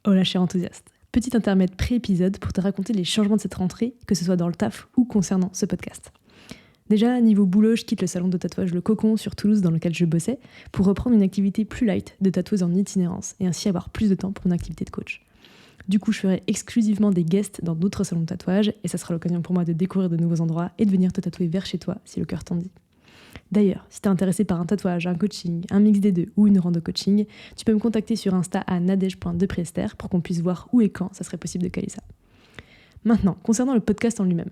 Hola cher enthousiaste, petit intermède pré-épisode pour te raconter les changements de cette rentrée, que ce soit dans le taf ou concernant ce podcast. Déjà, niveau boulot, je quitte le salon de tatouage Le Cocon sur Toulouse dans lequel je bossais pour reprendre une activité plus light de tatoueuse en itinérance et ainsi avoir plus de temps pour mon activité de coach. Du coup, je ferai exclusivement des guests dans d'autres salons de tatouage et ça sera l'occasion pour moi de découvrir de nouveaux endroits et de venir te tatouer vers chez toi si le cœur t'en dit. D'ailleurs, si t'es intéressé par un tatouage, un coaching, un mix des deux ou une rando coaching, tu peux me contacter sur Insta à nadej.depriester pour qu'on puisse voir où et quand ça serait possible de caler ça. Maintenant, concernant le podcast en lui-même.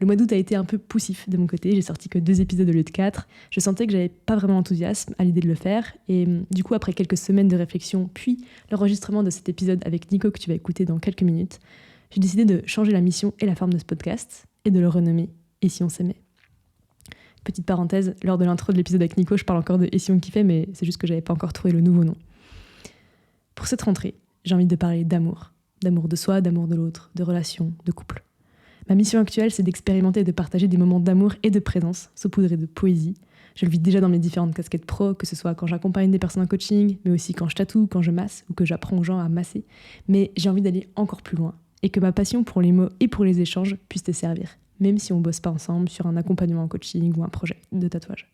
Le mois d'août a été un peu poussif de mon côté, j'ai sorti que 2 épisodes au lieu de 4. Je sentais que j'avais pas vraiment enthousiasme à l'idée de le faire et du coup après quelques semaines de réflexion puis l'enregistrement de cet épisode avec Nico que tu vas écouter dans quelques minutes, j'ai décidé de changer la mission et la forme de ce podcast et de le renommer « Et si on s'aimait ». Petite parenthèse, lors de l'intro de l'épisode avec Nico, je parle encore de « Et si on kiffait », mais c'est juste que j'avais pas encore trouvé le nouveau nom. Pour cette rentrée, j'ai envie de parler d'amour. D'amour de soi, d'amour de l'autre, de relations, de couple. Ma mission actuelle, c'est d'expérimenter et de partager des moments d'amour et de présence, saupoudrés de poésie. Je le vis déjà dans mes différentes casquettes pro, que ce soit quand j'accompagne des personnes en coaching, mais aussi quand je tatoue, quand je masse ou que j'apprends aux gens à masser. Mais j'ai envie d'aller encore plus loin et que ma passion pour les mots et pour les échanges puisse te servir, même si on bosse pas ensemble sur un accompagnement en coaching ou un projet de tatouage.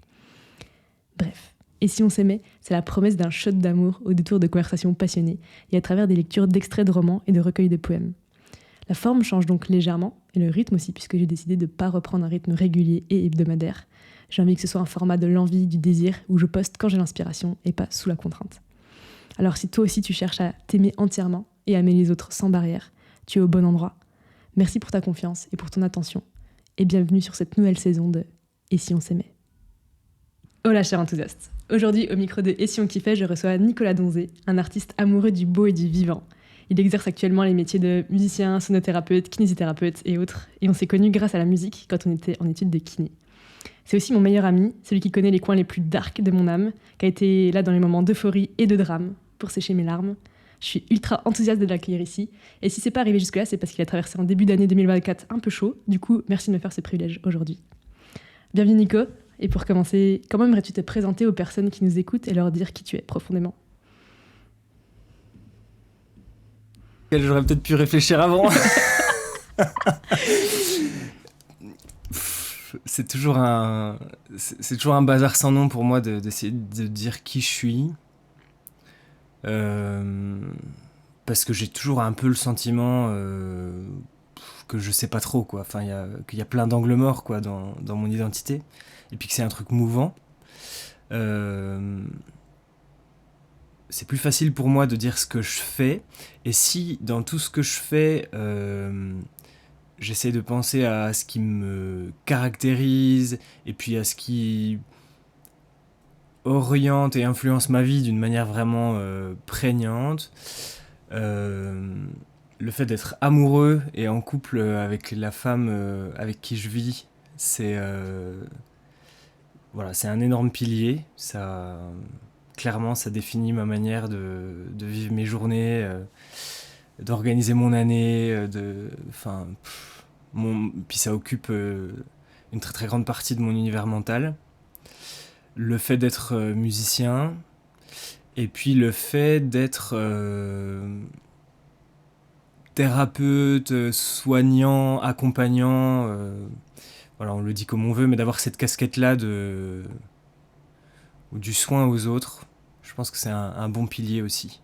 Bref. Et si on s'aimait, c'est la promesse d'un shot d'amour au détour de conversations passionnées et à travers des lectures d'extraits de romans et de recueils de poèmes. La forme change donc légèrement, et le rythme aussi, puisque j'ai décidé de ne pas reprendre un rythme régulier et hebdomadaire. J'ai envie que ce soit un format de l'envie, du désir, où je poste quand j'ai l'inspiration et pas sous la contrainte. Alors si toi aussi tu cherches à t'aimer entièrement et à aimer les autres sans barrière, tu es au bon endroit. Merci pour ta confiance et pour ton attention, et bienvenue sur cette nouvelle saison de « Et si on s'aimait ». Hola cher enthousiaste. Aujourd'hui, au micro de « Et si on kiffait », je reçois Nicolas Donzé, un artiste amoureux du beau et du vivant. Il exerce actuellement les métiers de musicien, sonothérapeute, kinésithérapeute et autres, et on s'est connus grâce à la musique quand on était en études de kiné. C'est aussi mon meilleur ami, celui qui connaît les coins les plus dark de mon âme, qui a été là dans les moments d'euphorie et de drame, pour sécher mes larmes. Je suis ultra enthousiaste de l'accueillir ici, et si c'est pas arrivé jusque-là, c'est parce qu'il a traversé un début d'année 2024 un peu chaud, du coup, merci de me faire ce privilège aujourd'hui. Bienvenue Nico, et pour commencer, comment aimerais-tu te présenter aux personnes qui nous écoutent et leur dire qui tu es profondément ? J'aurais peut-être pu réfléchir avant. C'est toujours un bazar sans nom pour moi d'essayer de dire qui je suis. Parce que j'ai toujours un peu le sentiment que je sais pas trop, quoi. Enfin, qu'il y a plein d'angles morts, quoi, dans mon identité. Et puis que c'est un truc mouvant. C'est plus facile pour moi de dire ce que je fais. Et si, dans tout ce que je fais, j'essaie de penser à ce qui me caractérise et puis à ce qui oriente et influence ma vie d'une manière vraiment prégnante, le fait d'être amoureux et en couple avec la femme avec qui je vis, c'est un énorme pilier. Clairement, ça définit ma manière de vivre mes journées, d'organiser mon année, puis ça occupe une très très grande partie de mon univers mental. Le fait d'être musicien, et puis le fait d'être thérapeute, soignant, accompagnant, on le dit comme on veut, mais d'avoir cette casquette-là du soin aux autres, je pense que c'est un bon pilier aussi.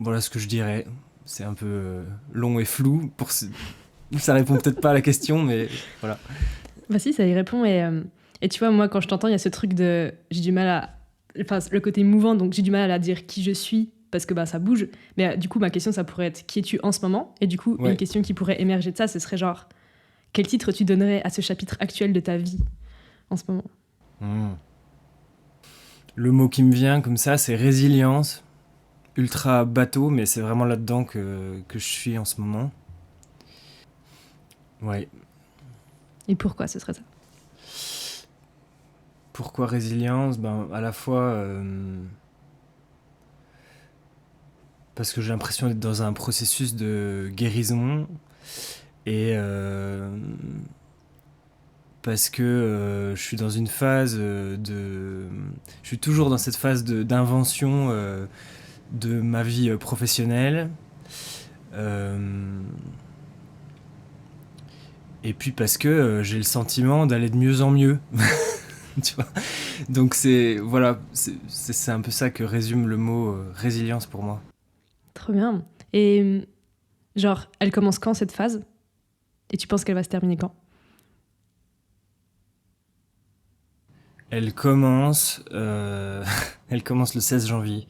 Voilà ce que je dirais. C'est un peu long et flou. Ça répond peut-être pas à la question, mais voilà. Bah si, ça y répond. Et tu vois, moi, quand je t'entends, il y a ce truc de... J'ai du mal à... Enfin, le côté mouvant, donc j'ai du mal à dire qui je suis, parce que ça bouge. Mais du coup, ma question, ça pourrait être qui es-tu en ce moment ? Et du coup, une question qui pourrait émerger de ça, ce serait genre, quel titre tu donnerais à ce chapitre actuel de ta vie en ce moment ? Le mot qui me vient comme ça, c'est résilience. Ultra bateau, mais c'est vraiment là-dedans que je suis en ce moment. Ouais. Et pourquoi ce serait ça ? Pourquoi résilience ? À la fois parce que j'ai l'impression d'être dans un processus de guérison et parce que je suis dans une phase je suis toujours dans cette phase d'invention de ma vie professionnelle. Euh, et puis parce que j'ai le sentiment d'aller de mieux en mieux. Tu vois. Donc voilà, c'est un peu ça que résume le mot résilience pour moi. Trop bien. Et genre, elle commence quand cette phase? Et tu penses qu'elle va se terminer quand? Elle commence, elle commence le 16 janvier.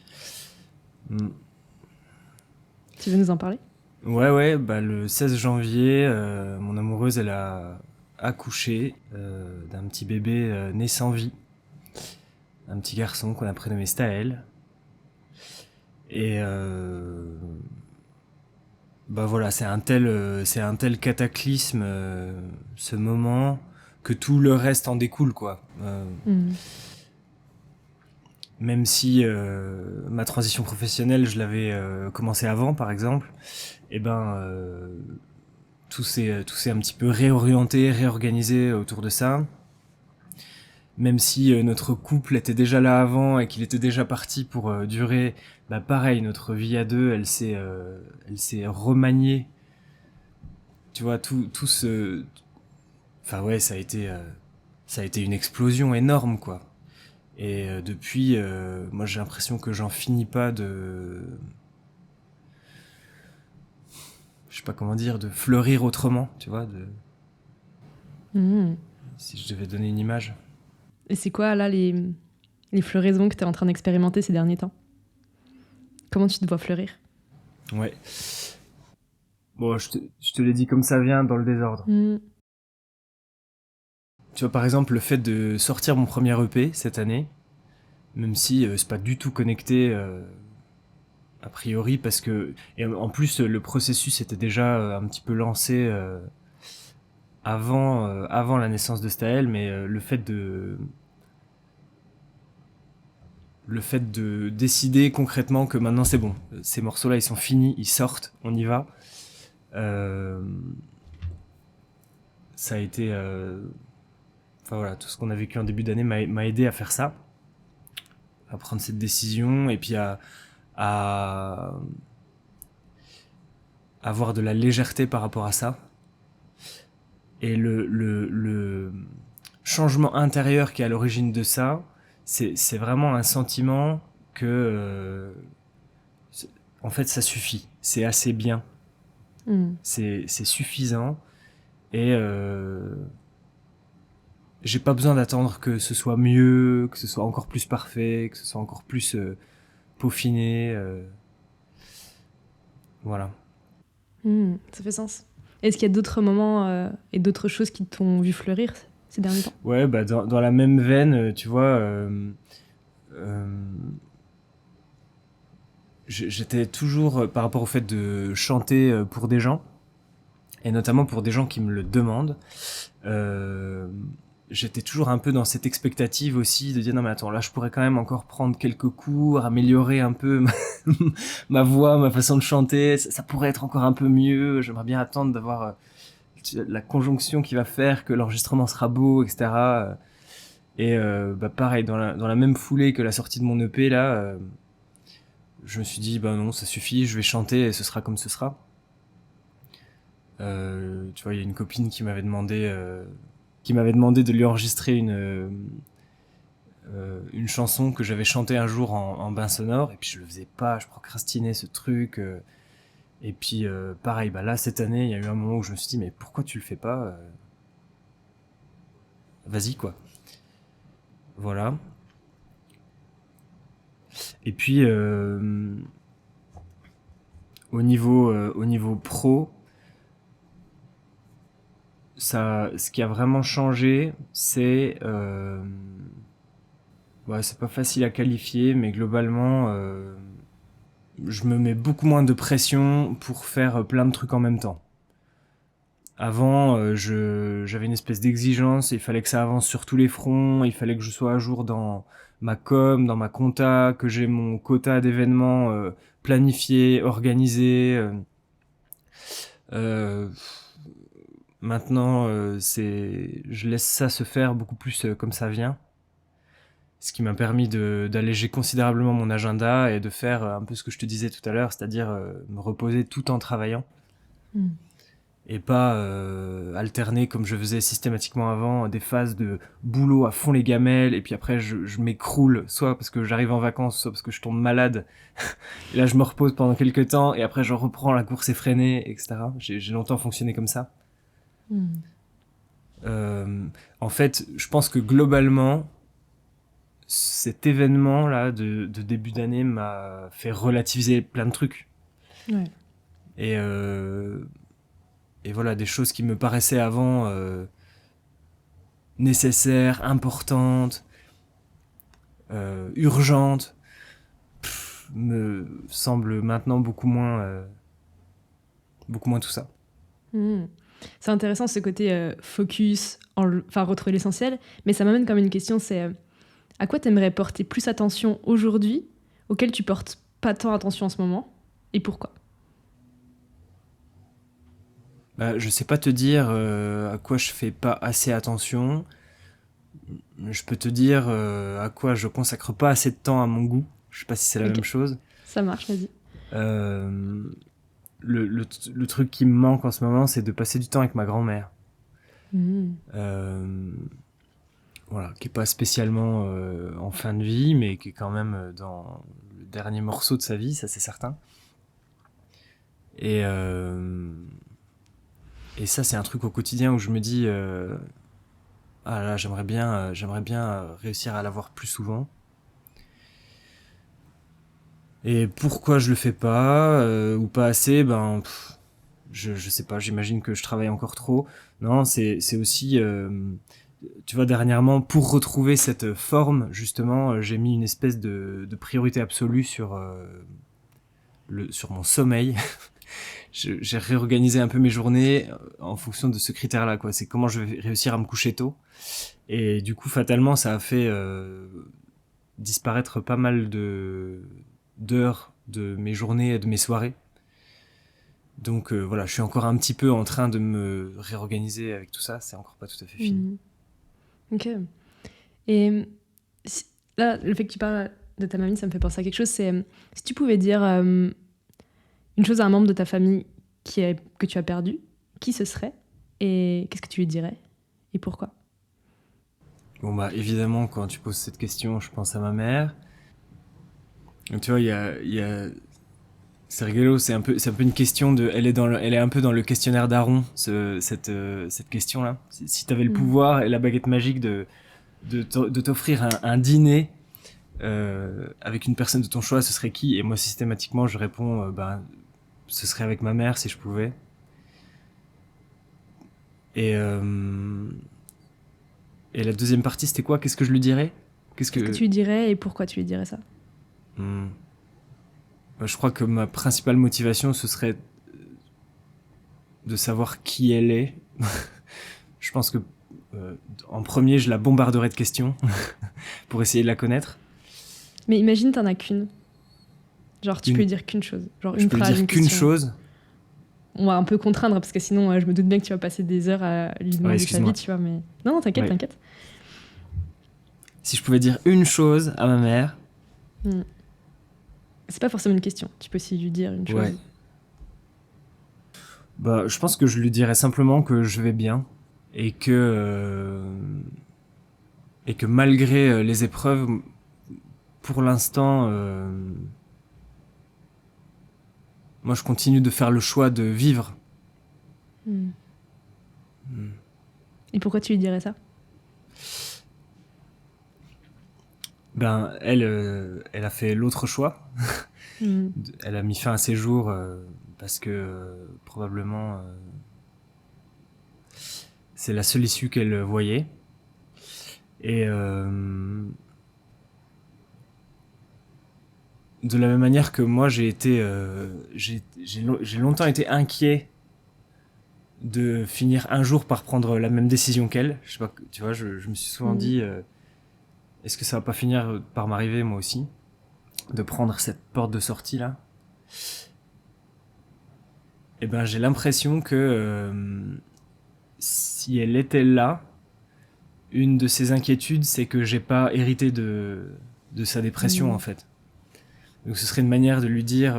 Mm. Tu veux nous en parler? Ouais, bah le 16 janvier, mon amoureuse, elle a accouché d'un petit bébé né sans vie. Un petit garçon qu'on a prénommé Staël. Et bah voilà, c'est un tel cataclysme, ce moment, que tout le reste en découle, quoi. Même si ma transition professionnelle, je l'avais commencé avant, par exemple, et ben tout s'est un petit peu réorienté, réorganisé autour de ça. Même si notre couple était déjà là avant et qu'il était déjà parti pour durer, bah pareil, notre vie à deux, elle s'est remaniée. Tu vois, tout ce, enfin ouais, ça a été une explosion énorme, quoi. Et depuis, moi j'ai l'impression que j'en finis pas je sais pas comment dire, de fleurir autrement, tu vois, Mmh. si je devais donner une image. Et c'est quoi, là, les floraisons que tu es en train d'expérimenter ces derniers temps? Comment tu te vois fleurir? Ouais. Bon, je te l'ai dit comme ça vient, dans le désordre. Mmh. Tu vois, par exemple, le fait de sortir mon premier EP cette année, même si c'est pas du tout connecté a priori, parce que et en plus le processus était déjà un petit peu lancé avant la naissance de Staël, mais le fait de décider concrètement que maintenant c'est bon, ces morceaux-là ils sont finis, ils sortent, on y va. Euh, Ça a été, enfin voilà, tout ce qu'on a vécu en début d'année m'a aidé à faire ça, à prendre cette décision et puis à avoir de la légèreté par rapport à ça. Et le changement intérieur qui est à l'origine de ça, c'est vraiment un sentiment que, en fait, ça suffit. C'est assez bien. Mmh. C'est suffisant. Et j'ai pas besoin d'attendre que ce soit mieux, que ce soit encore plus parfait, que ce soit encore plus peaufiné. Voilà. Mmh. Ça fait sens. Est-ce qu'il y a d'autres moments et d'autres choses qui t'ont vu fleurir ces derniers temps? Ouais, bah dans la même veine, tu vois, euh, j'étais toujours, par rapport au fait de chanter pour des gens, et notamment pour des gens qui me le demandent, euh, j'étais toujours un peu dans cette expectative aussi de dire non mais attends, là je pourrais quand même encore prendre quelques cours, améliorer un peu ma voix, ma façon de chanter, ça pourrait être encore un peu mieux, j'aimerais bien attendre d'avoir la conjonction qui va faire que l'enregistrement sera beau, etc. Et bah pareil, dans la même foulée que la sortie de mon EP là, je me suis dit bah non, ça suffit, je vais chanter et ce sera comme ce sera. Tu vois, il y a une copine qui m'avait demandé de lui enregistrer une chanson que j'avais chantée un jour en bain sonore, et puis je le faisais pas, je procrastinais ce truc. Et puis pareil, bah là cette année, il y a eu un moment où je me suis dit mais pourquoi tu le fais pas Vas-y quoi. Voilà. Et puis au niveau pro, ça, ce qui a vraiment changé, c'est ouais, c'est pas facile à qualifier, mais globalement, je me mets beaucoup moins de pression pour faire plein de trucs en même temps. Avant, j'avais une espèce d'exigence, il fallait que ça avance sur tous les fronts, il fallait que je sois à jour dans ma com, dans ma compta, que j'ai mon quota d'événements planifiés, organisés. Euh, Maintenant, je laisse ça se faire beaucoup plus comme ça vient. ce qui m'a permis d'alléger considérablement mon agenda et de faire un peu ce que je te disais tout à l'heure, c'est-à-dire me reposer tout en travaillant. Et pas alterner comme je faisais systématiquement avant des phases de boulot à fond les gamelles et puis après je m'écroule soit parce que j'arrive en vacances soit parce que je tombe malade et là je me repose pendant quelques temps et après je reprends la course effrénée, etc. J'ai longtemps fonctionné comme ça. En fait je pense que globalement cet événement là de début d'année m'a fait relativiser plein de trucs. Et voilà, des choses qui me paraissaient avant nécessaires, importantes, urgentes, me semblent maintenant beaucoup moins tout ça. C'est intéressant ce côté focus, enfin retrouver l'essentiel, mais ça m'amène comme une question, c'est à quoi t'aimerais porter plus attention aujourd'hui, auquel tu portes pas tant attention en ce moment, et pourquoi ? Je sais pas te dire à quoi je fais pas assez attention. Je peux te dire à quoi je consacre pas assez de temps à mon goût. Je sais pas si c'est la même chose. Ça marche, vas-y. Le truc qui me manque en ce moment, c'est de passer du temps avec ma grand-mère. Voilà, qui est pas spécialement en fin de vie, mais qui est quand même dans le dernier morceau de sa vie, ça c'est certain. Et ça, c'est un truc au quotidien où je me dis ah là, j'aimerais bien réussir à la voir plus souvent. Et pourquoi je le fais pas ou pas assez, je sais pas, j'imagine que je travaille encore trop. Non, c'est aussi tu vois, dernièrement, pour retrouver cette forme, justement, j'ai mis une espèce de priorité absolue sur mon sommeil. J'ai réorganisé un peu mes journées en fonction de ce critère-là, quoi. C'est comment je vais réussir à me coucher tôt. Et du coup, fatalement, ça a fait disparaître pas mal d'heures de mes journées et de mes soirées. Donc voilà, je suis encore un petit peu en train de me réorganiser avec tout ça. C'est encore pas tout à fait fini. Ok. Et là, le fait que tu parles de ta mamie, ça me fait penser à quelque chose. C'est si tu pouvais dire une chose à un membre de ta famille que tu as perdu, qui ce serait et qu'est-ce que tu lui dirais et pourquoi ? Bon évidemment, quand tu poses cette question, je pense à ma mère. Donc, tu vois, il y a c'est rigolo, c'est un peu une question de elle est un peu dans le questionnaire d'Aaron, cette question là. Si tu avais le pouvoir et la baguette magique de t'offrir un dîner avec une personne de ton choix, ce serait qui ? Et moi systématiquement je réponds ce serait avec ma mère si je pouvais. Et la deuxième partie, c'était quoi ? Qu'est-ce que je lui dirais ? Qu'est-ce que tu lui dirais et pourquoi tu lui dirais ça ? Je crois que ma principale motivation, ce serait de savoir qui elle est. Je pense que en premier, je la bombarderais de questions pour essayer de la connaître. Mais imagine, t'en as qu'une. Genre, tu peux lui dire qu'une chose. Genre, je peux lui dire qu'une chose. On va un peu contraindre parce que sinon, je me doute bien que tu vas passer des heures à lui demander sa vie, tu vois. Mais non, t'inquiète, t'inquiète. Si je pouvais dire une chose à ma mère. C'est pas forcément une question. Tu peux aussi lui dire une chose. Je pense que je lui dirais simplement que je vais bien et que malgré les épreuves, pour l'instant, moi je continue de faire le choix de vivre. Et pourquoi tu lui dirais ça ? Elle a fait l'autre choix. Elle a mis fin à ses jours parce que probablement c'est la seule issue qu'elle voyait. Et de la même manière que moi, j'ai longtemps été inquiet de finir un jour par prendre la même décision qu'elle. Je sais pas, tu vois, je me suis souvent dit est-ce que ça va pas finir par m'arriver moi aussi de prendre cette porte de sortie là. Et ben, j'ai l'impression que si elle était là, une de ses inquiétudes, c'est que j'ai pas hérité de sa dépression, en fait. Donc ce serait une manière de lui dire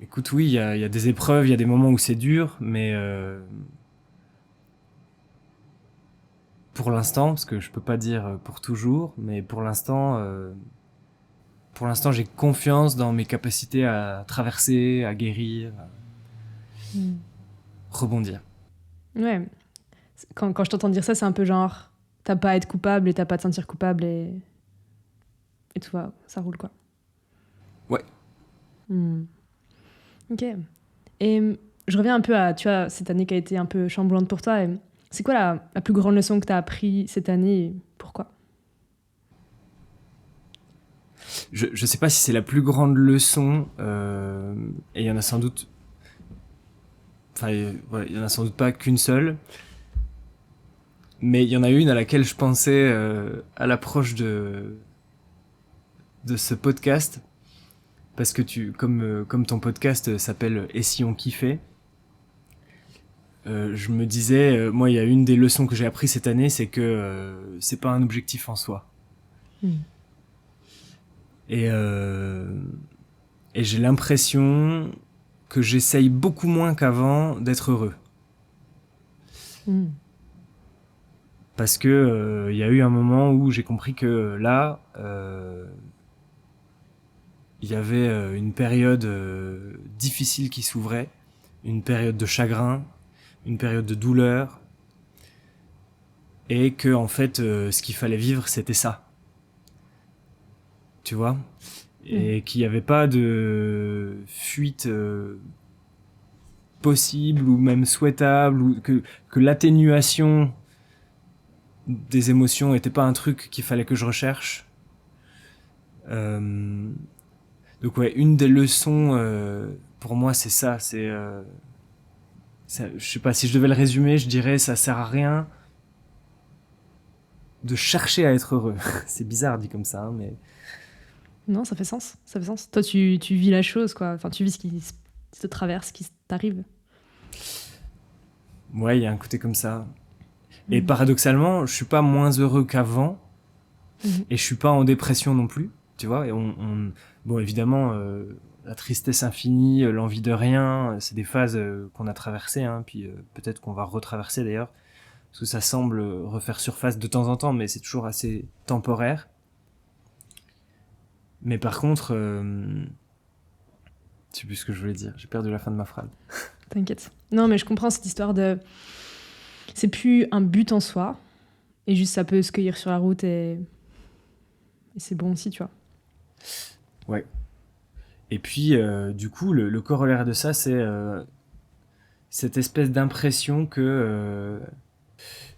écoute, oui, il y a des épreuves, il y a des moments où c'est dur, mais pour l'instant, parce que je peux pas dire pour toujours, mais pour l'instant, j'ai confiance dans mes capacités à traverser, à guérir, à rebondir. Ouais. Quand je t'entends dire ça, c'est un peu genre, t'as pas à être coupable et t'as pas à te sentir coupable et tout va, ça roule quoi. Ouais. Ok. Et je reviens un peu à, tu vois, cette année qui a été un peu chamboulante pour toi. Et c'est quoi la plus grande leçon que t'as appris cette année et pourquoi? Je sais pas si c'est la plus grande leçon, et il y en a sans doute. Enfin, voilà, il y en a sans doute pas qu'une seule. Mais il y en a une à laquelle je pensais à l'approche de ce podcast. Parce que comme ton podcast s'appelle Et si on kiffait, je me disais, moi, il y a une des leçons que j'ai appris cette année, c'est que c'est pas un objectif en soi. Et j'ai l'impression que j'essaye beaucoup moins qu'avant d'être heureux. Parce que y a eu un moment où j'ai compris que là, il y avait une période difficile qui s'ouvrait, une période de chagrin, une période de douleur, et que en fait, ce qu'il fallait vivre, c'était ça. Tu vois ? Et qu'il n'y avait pas de fuite possible ou même souhaitable, ou que l'atténuation des émotions n'était pas un truc qu'il fallait que je recherche. Donc ouais, une des leçons pour moi, c'est ça. Je sais pas, si je devais le résumer, je dirais ça sert à rien de chercher à être heureux. C'est bizarre dit comme ça, hein, mais... Non, ça fait sens. Ça fait sens. Toi, tu vis la chose, quoi. Enfin, tu vis ce qui te traverse, ce qui t'arrive. Ouais, il y a un côté comme ça. Et paradoxalement, je suis pas moins heureux qu'avant, et je suis pas en dépression non plus, tu vois. Et bon, évidemment, la tristesse infinie, l'envie de rien, c'est des phases qu'on a traversées, hein, puis peut-être qu'on va retraverser d'ailleurs, parce que ça semble refaire surface de temps en temps, mais c'est toujours assez temporaire. Mais par contre, je sais plus ce que je voulais dire, j'ai perdu la fin de ma phrase. T'inquiète. Non, mais je comprends cette histoire de... C'est plus un but en soi, et juste ça peut se cueillir sur la route, et c'est bon aussi, tu vois. Ouais. Et puis, du coup, le corollaire de ça, c'est cette espèce d'impression que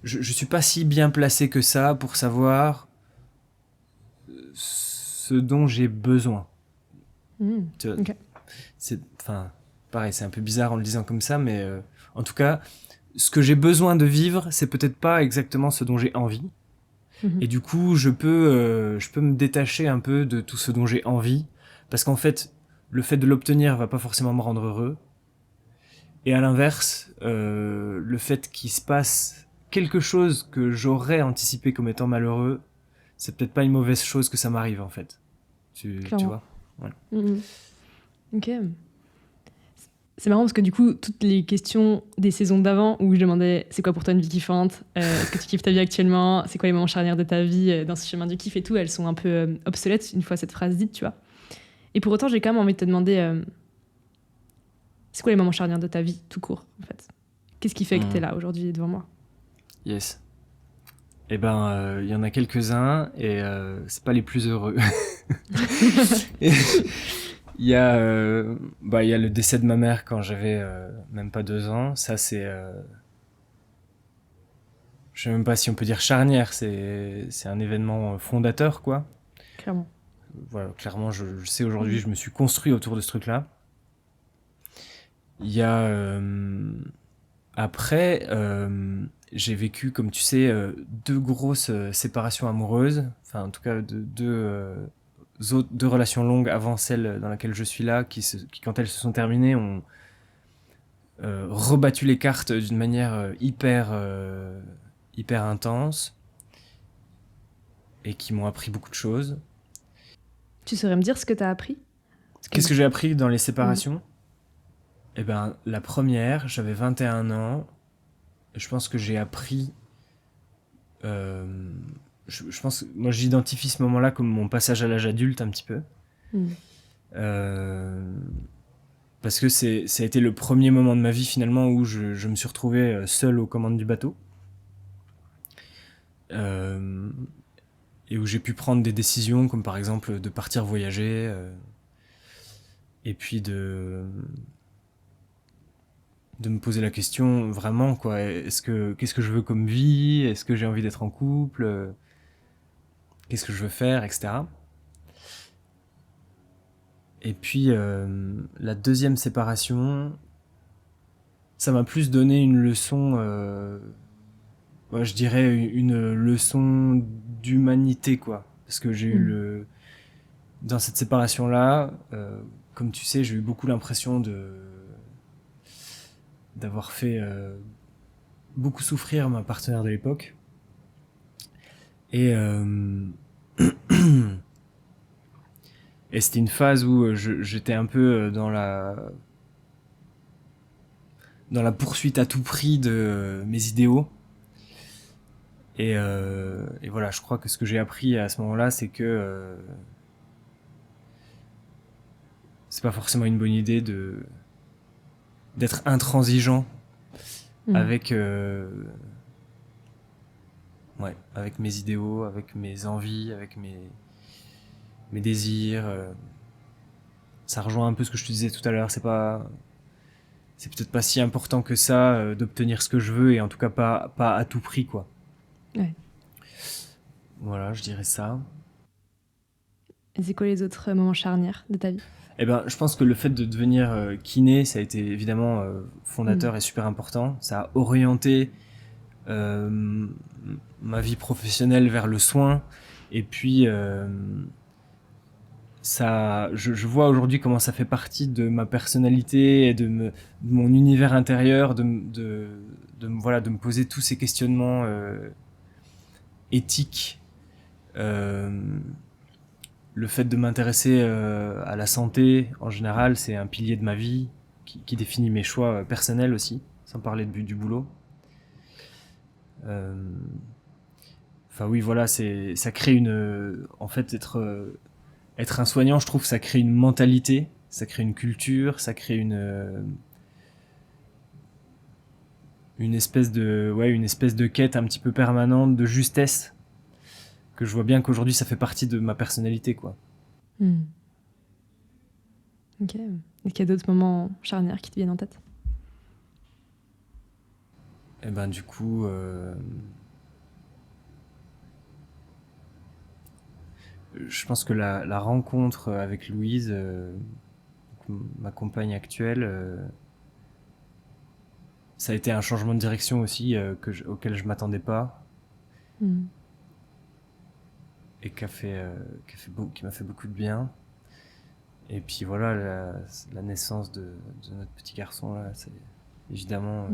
je suis pas si bien placé que ça pour savoir ce dont j'ai besoin. Tu vois, Ok. enfin, pareil, c'est un peu bizarre en le disant comme ça, mais en tout cas, ce que j'ai besoin de vivre, c'est peut-être pas exactement ce dont j'ai envie. Et du coup, je peux me détacher un peu de tout ce dont j'ai envie, parce qu'en fait, le fait de l'obtenir va pas forcément me rendre heureux. Et à l'inverse, le fait qu'il se passe quelque chose que j'aurais anticipé comme étant malheureux, c'est peut-être pas une mauvaise chose que ça m'arrive en fait. Tu vois ? Ouais. Ok. C'est marrant parce que du coup, toutes les questions des saisons d'avant où je demandais c'est quoi pour toi une vie kiffante, est-ce que tu kiffes ta vie actuellement, c'est quoi les moments charnières de ta vie dans ce chemin du kiff et tout, elles sont un peu obsolètes une fois cette phrase dite, tu vois. Et pour autant, j'ai quand même envie de te demander c'est quoi les moments charnières de ta vie tout court en fait. Qu'est-ce qui fait que t'es là aujourd'hui devant moi? Yes. Eh ben, y en a quelques-uns et c'est pas les plus heureux. Il y a le décès de ma mère quand j'avais même pas 2 ans. Ça, c'est... je sais même pas si on peut dire charnière. C'est un événement fondateur, quoi. Clairement. Voilà, clairement, je sais aujourd'hui, je me suis construit autour de ce truc-là. Il y a... après, j'ai vécu, comme tu sais, 2 grosses séparations amoureuses. Enfin, en tout cas, deux relations longues avant celle dans laquelle je suis là, qui quand elles se sont terminées, ont rebattu les cartes d'une manière hyper hyper intenses et qui m'ont appris beaucoup de choses. Tu saurais me dire ce que tu as appris? Qu'est-ce que j'ai appris dans les séparations? Eh ben, la première, j'avais 21 ans. Je pense que j'ai appris... je pense, moi, j'identifie ce moment-là comme mon passage à l'âge adulte, un petit peu. Parce que ça a été le premier moment de ma vie, finalement, où je me suis retrouvé seul aux commandes du bateau. Et où j'ai pu prendre des décisions, comme par exemple de partir voyager, et puis de me poser la question vraiment, quoi. Qu'est-ce que je veux comme vie? Est-ce que j'ai envie d'être en couple? Qu'est-ce que je veux faire, etc. Et puis la deuxième séparation, ça m'a plus donné une leçon, je dirais une leçon d'humanité, quoi. Parce que j'ai eu dans cette séparation-là, comme tu sais, j'ai eu beaucoup l'impression d'avoir fait beaucoup souffrir ma partenaire de l'époque. Et et c'était une phase où j'étais un peu dans la poursuite à tout prix de mes idéaux. Et voilà, je crois que ce que j'ai appris à ce moment-là, c'est que c'est pas forcément une bonne idée d'être intransigeant avec avec mes idéaux, avec mes envies, avec mes désirs. Ça rejoint un peu ce que je te disais tout à l'heure. C'est peut-être pas si important que ça d'obtenir ce que je veux, et en tout cas pas à tout prix, quoi. Ouais. Voilà, je dirais ça. Et c'est quoi les autres moments charnières de ta vie? Eh ben, je pense que le fait de devenir kiné, ça a été évidemment fondateur et super important. Ça a orienté ma vie professionnelle vers le soin. Et puis, je vois aujourd'hui comment ça fait partie de ma personnalité et de mon univers intérieur, de me poser tous ces questionnements éthiques. Le fait de m'intéresser à la santé, en général, c'est un pilier de ma vie qui définit mes choix personnels aussi, sans parler du boulot. Enfin oui, voilà, ça crée en fait, être un soignant, je trouve, ça crée une mentalité, ça crée une culture, ça crée une espèce de quête un petit peu permanente de justesse, que je vois bien qu'aujourd'hui ça fait partie de ma personnalité, quoi. Ok. Est-ce qu'il y a d'autres moments charnières qui te viennent en tête? Et ben du coup, je pense que la rencontre avec Louise, ma compagne actuelle, ça a été un changement de direction aussi auquel je m'attendais pas. Et qui m'a fait beaucoup de bien. Et puis voilà, la naissance de notre petit garçon là, c'est évidemment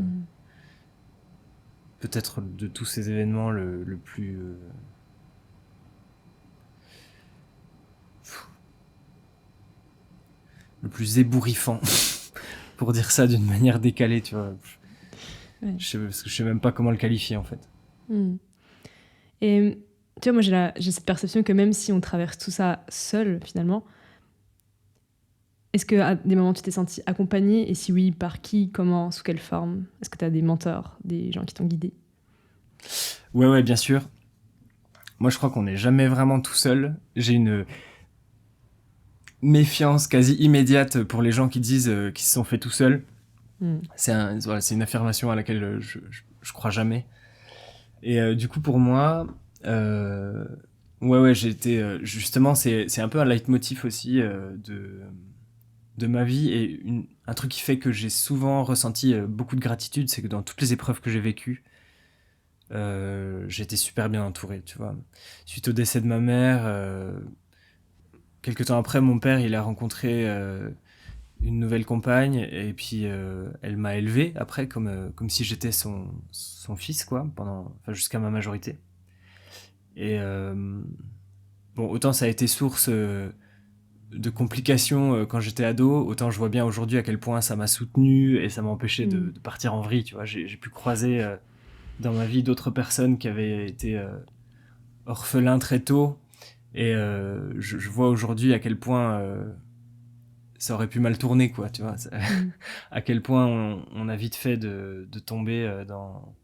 peut-être de tous ces événements le plus ébouriffant pour dire ça d'une manière décalée, tu vois. Parce que je sais même pas comment le qualifier, en fait. Et tu vois, moi j'ai cette perception que même si on traverse tout ça seul, finalement, est-ce qu'à des moments tu t'es senti accompagné? Et si oui, par qui, comment, sous quelle forme? Est-ce que tu as des mentors, des gens qui t'ont guidé? Ouais, bien sûr. Moi, je crois qu'on n'est jamais vraiment tout seul. J'ai une méfiance quasi immédiate pour les gens qui disent qu'ils se sont fait tout seuls. C'est une affirmation à laquelle je crois jamais. Et du coup, pour moi, j'ai été justement, c'est un peu un leitmotiv aussi de ma vie, et un truc qui fait que j'ai souvent ressenti beaucoup de gratitude, c'est que dans toutes les épreuves que j'ai vécues, j'ai été super bien entouré, tu vois. Suite au décès de ma mère, quelques temps après, mon père, il a rencontré une nouvelle compagne et puis elle m'a élevé après comme si j'étais son fils quoi enfin jusqu'à ma majorité. Et bon autant ça a été source de complications quand j'étais ado, autant je vois bien aujourd'hui à quel point ça m'a soutenu et ça m'a empêché de partir en vrille, tu vois. J'ai pu croiser dans ma vie d'autres personnes qui avaient été orphelins très tôt et je vois aujourd'hui à quel point ça aurait pu mal tourner, quoi, tu vois. À quel point on a vite fait de tomber dans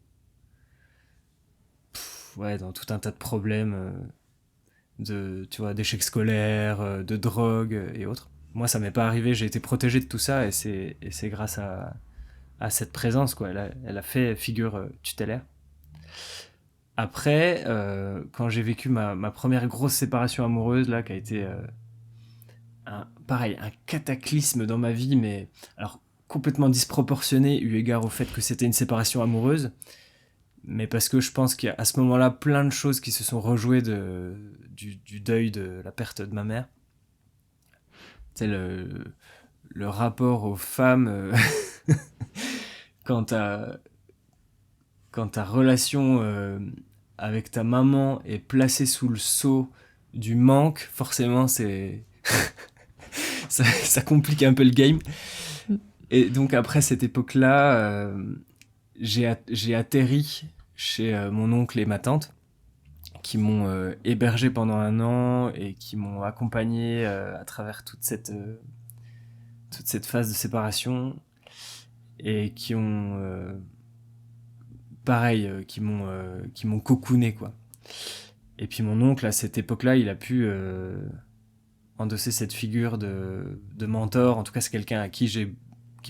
tout un tas de problèmes, tu vois, d'échecs scolaires, de drogue et autres. Moi, ça m'est pas arrivé, j'ai été protégé de tout ça et c'est grâce à cette présence, quoi. Elle a fait figure tutélaire. Après, quand j'ai vécu ma première grosse séparation amoureuse, là, qui a été pareil, un cataclysme dans ma vie, mais alors complètement disproportionné eu égard au fait que c'était une séparation amoureuse, mais parce que je pense qu'il y a à ce moment-là plein de choses qui se sont rejouées du deuil de la perte de ma mère. C'est le rapport aux femmes quand ta relation avec ta maman est placée sous le sceau du manque, forcément ça complique un peu le game. Et donc après cette époque-là, j'ai atterri chez mon oncle et ma tante qui m'ont hébergé pendant 1 an et qui m'ont accompagné à travers toute cette phase de séparation et qui ont pareil qui m'ont cocooné quoi. Et puis mon oncle à cette époque-là, il a pu endosser cette figure de mentor. En tout cas, c'est quelqu'un qui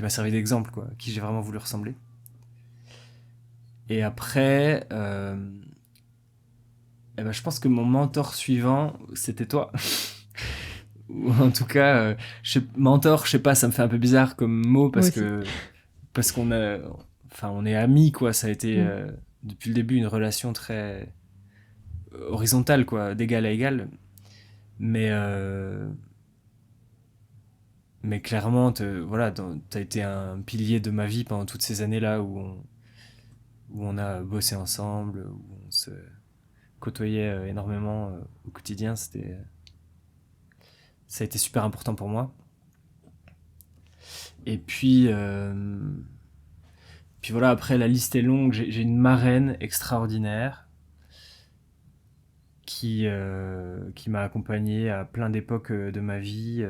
m'a servi d'exemple quoi, à qui j'ai vraiment voulu ressembler. Et après, je pense que mon mentor suivant, c'était toi. Ou en tout cas, mentor, je sais pas, ça me fait un peu bizarre comme mot parce qu'on on est amis quoi. Ça a été depuis le début une relation très horizontale quoi, d'égal à égal. Mais clairement, t'as été un pilier de ma vie pendant toutes ces années-là où on a bossé ensemble, où on se côtoyait énormément au quotidien. Ça a été super important pour moi. Et puis voilà, après la liste est longue. J'ai une marraine extraordinaire qui m'a accompagné à plein d'époques de ma vie.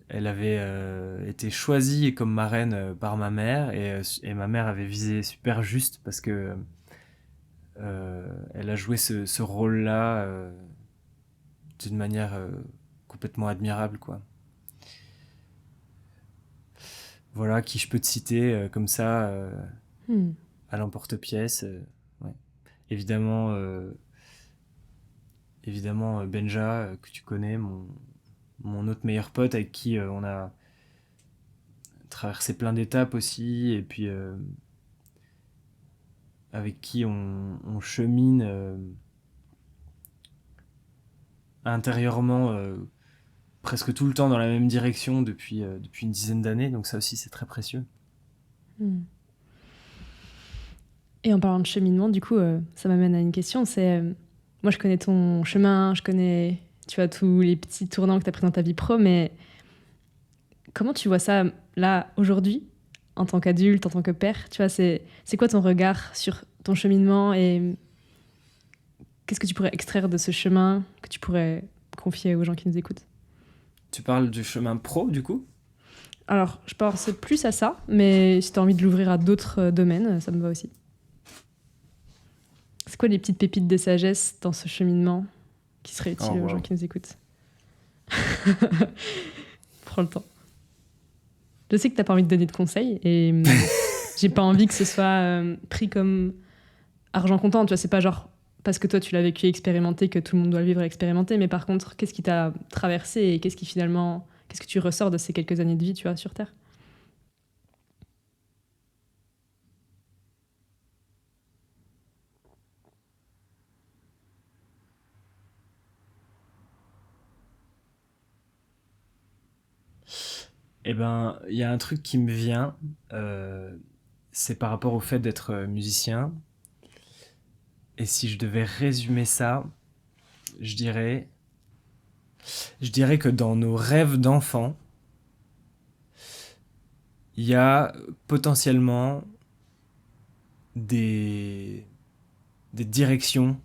Elle avait été choisie comme marraine par ma mère et ma mère avait visé super juste parce que elle a joué ce rôle-là d'une manière complètement admirable, quoi. Voilà, qui je peux te citer comme ça à l'emporte-pièce. Ouais. Évidemment, Benja, que tu connais, mon autre meilleur pote avec qui on a traversé plein d'étapes aussi, et puis avec qui on chemine intérieurement presque tout le temps dans la même direction depuis une dizaine d'années, donc ça aussi c'est très précieux. Et en parlant de cheminement, du coup, ça m'amène à une question, c'est... moi, je connais ton chemin, je connais, tu vois, tous les petits tournants que tu as pris dans ta vie pro, mais comment tu vois ça, là, aujourd'hui, en tant qu'adulte, en tant que père? Tu vois, c'est quoi ton regard sur ton cheminement et qu'est-ce que tu pourrais extraire de ce chemin que tu pourrais confier aux gens qui nous écoutent? Tu parles du chemin pro, du coup? Alors, je pense plus à ça, mais si tu as envie de l'ouvrir à d'autres domaines, ça me va aussi. C'est quoi les petites pépites de sagesse dans ce cheminement qui seraient utiles aux gens qui nous écoutent? Prends le temps. Je sais que t'as pas envie de donner de conseils et j'ai pas envie que ce soit pris comme argent comptant. Tu vois, c'est pas genre parce que toi tu l'as vécu et expérimenté que tout le monde doit le vivre et expérimenter, mais par contre, qu'est-ce qui t'a traversé et qu'est-ce que tu ressors de ces quelques années de vie, tu vois, sur Terre? Eh ben, il y a un truc qui me vient, c'est par rapport au fait d'être musicien. Et si je devais résumer ça, je dirais, je dirais que dans nos rêves d'enfants, il y a potentiellement des, des directions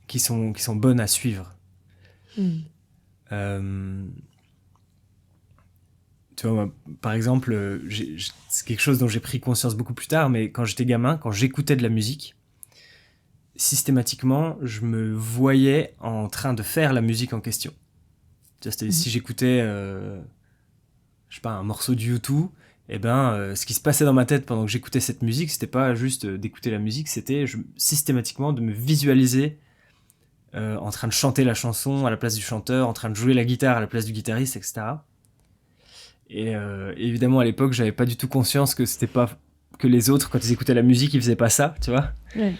qui sont bonnes à suivre. Euh, Tu vois, moi, par exemple, c'est quelque chose dont j'ai pris conscience beaucoup plus tard, mais quand j'étais gamin, quand j'écoutais de la musique, systématiquement, je me voyais en train de faire la musique en question. Tu vois, si j'écoutais, je sais pas, un morceau de U2, eh ben, ce qui se passait dans ma tête pendant que j'écoutais cette musique, c'était pas juste d'écouter la musique, c'était systématiquement de me visualiser en train de chanter la chanson à la place du chanteur, en train de jouer la guitare à la place du guitariste, etc. Et évidemment, à l'époque, j'avais pas du tout conscience que c'était pas que les autres, quand ils écoutaient la musique, ils faisaient pas ça, tu vois. Ouais.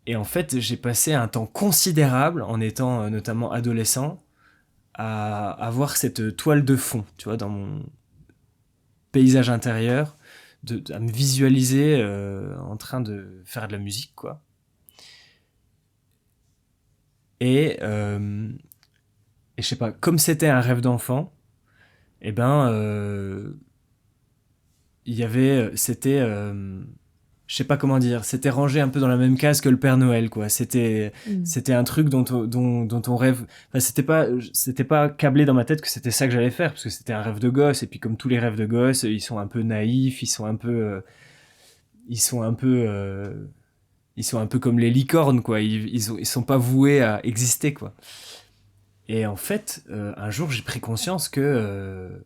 Et en fait, j'ai passé un temps considérable, en étant notamment adolescent, à avoir cette toile de fond, tu vois, dans mon paysage intérieur, à me visualiser en train de faire de la musique, quoi. Et je sais pas, comme c'était un rêve d'enfant, eh ben, il y avait, c'était, je sais pas comment dire, c'était rangé un peu dans la même case que le Père Noël, quoi. C'était un truc dont on rêve. Enfin, c'était pas câblé dans ma tête que c'était ça que j'allais faire, parce que c'était un rêve de gosse. Et puis, comme tous les rêves de gosse, ils sont un peu naïfs, ils sont un peu comme les licornes, quoi. Ils sont pas voués à exister, quoi. Et en fait, un jour, j'ai pris conscience que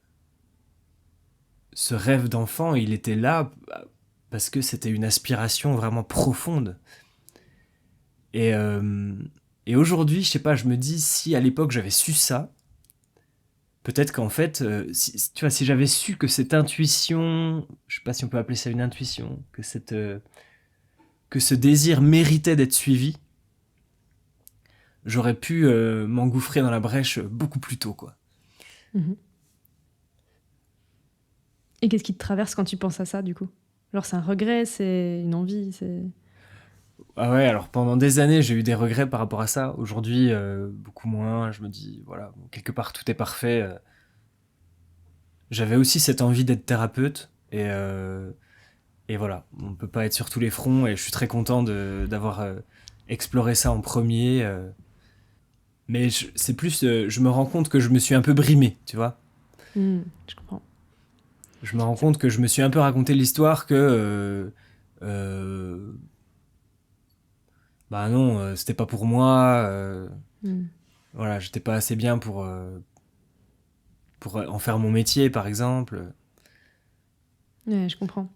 ce rêve d'enfant, il était là parce que c'était une aspiration vraiment profonde. Et aujourd'hui, je sais pas, je me dis, si à l'époque j'avais su ça, peut-être qu'en fait, tu vois, si j'avais su que cette intuition, je sais pas si on peut appeler ça une intuition, que ce désir méritait d'être suivi, j'aurais pu m'engouffrer dans la brèche beaucoup plus tôt, quoi. Et qu'est-ce qui te traverse quand tu penses à ça, du coup? Genre, c'est un regret, c'est une envie, c'est... Ah ouais, alors pendant des années, j'ai eu des regrets par rapport à ça. Aujourd'hui, beaucoup moins. Je me dis, voilà, bon, quelque part, tout est parfait. J'avais aussi cette envie d'être thérapeute. Et voilà, on peut pas être sur tous les fronts. Et je suis très content d'avoir exploré ça en premier. Mais c'est plus, je me rends compte que je me suis un peu brimé, tu vois. Je comprends. Je me rends compte que je me suis un peu raconté l'histoire que... bah non, c'était pas pour moi. Voilà, j'étais pas assez bien pour en faire mon métier, par exemple. Ouais, je comprends.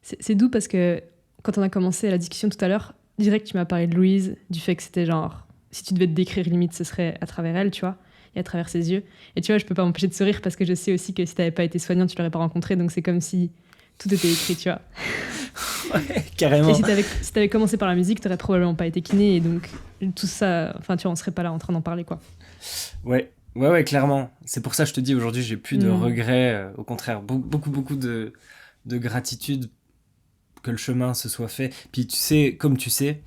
C'est doux parce que quand on a commencé la discussion tout à l'heure, direct, tu m'as parlé de Louise, du fait que c'était genre, si tu devais te décrire limite, ce serait à travers elle, tu vois, et à travers ses yeux. Et tu vois, je peux pas m'empêcher de sourire parce que je sais aussi que si t'avais pas été soignante, tu l'aurais pas rencontrée, donc c'est comme si tout était écrit, tu vois. Ouais, carrément. Et si t'avais commencé par la musique, t'aurais probablement pas été kiné, et donc tout ça, enfin, tu vois, on serait pas là en train d'en parler, quoi. Ouais, clairement. C'est pour ça que je te dis, aujourd'hui, j'ai plus de regrets. Au contraire, beaucoup de gratitude que le chemin se soit fait. Puis tu sais, comme tu sais,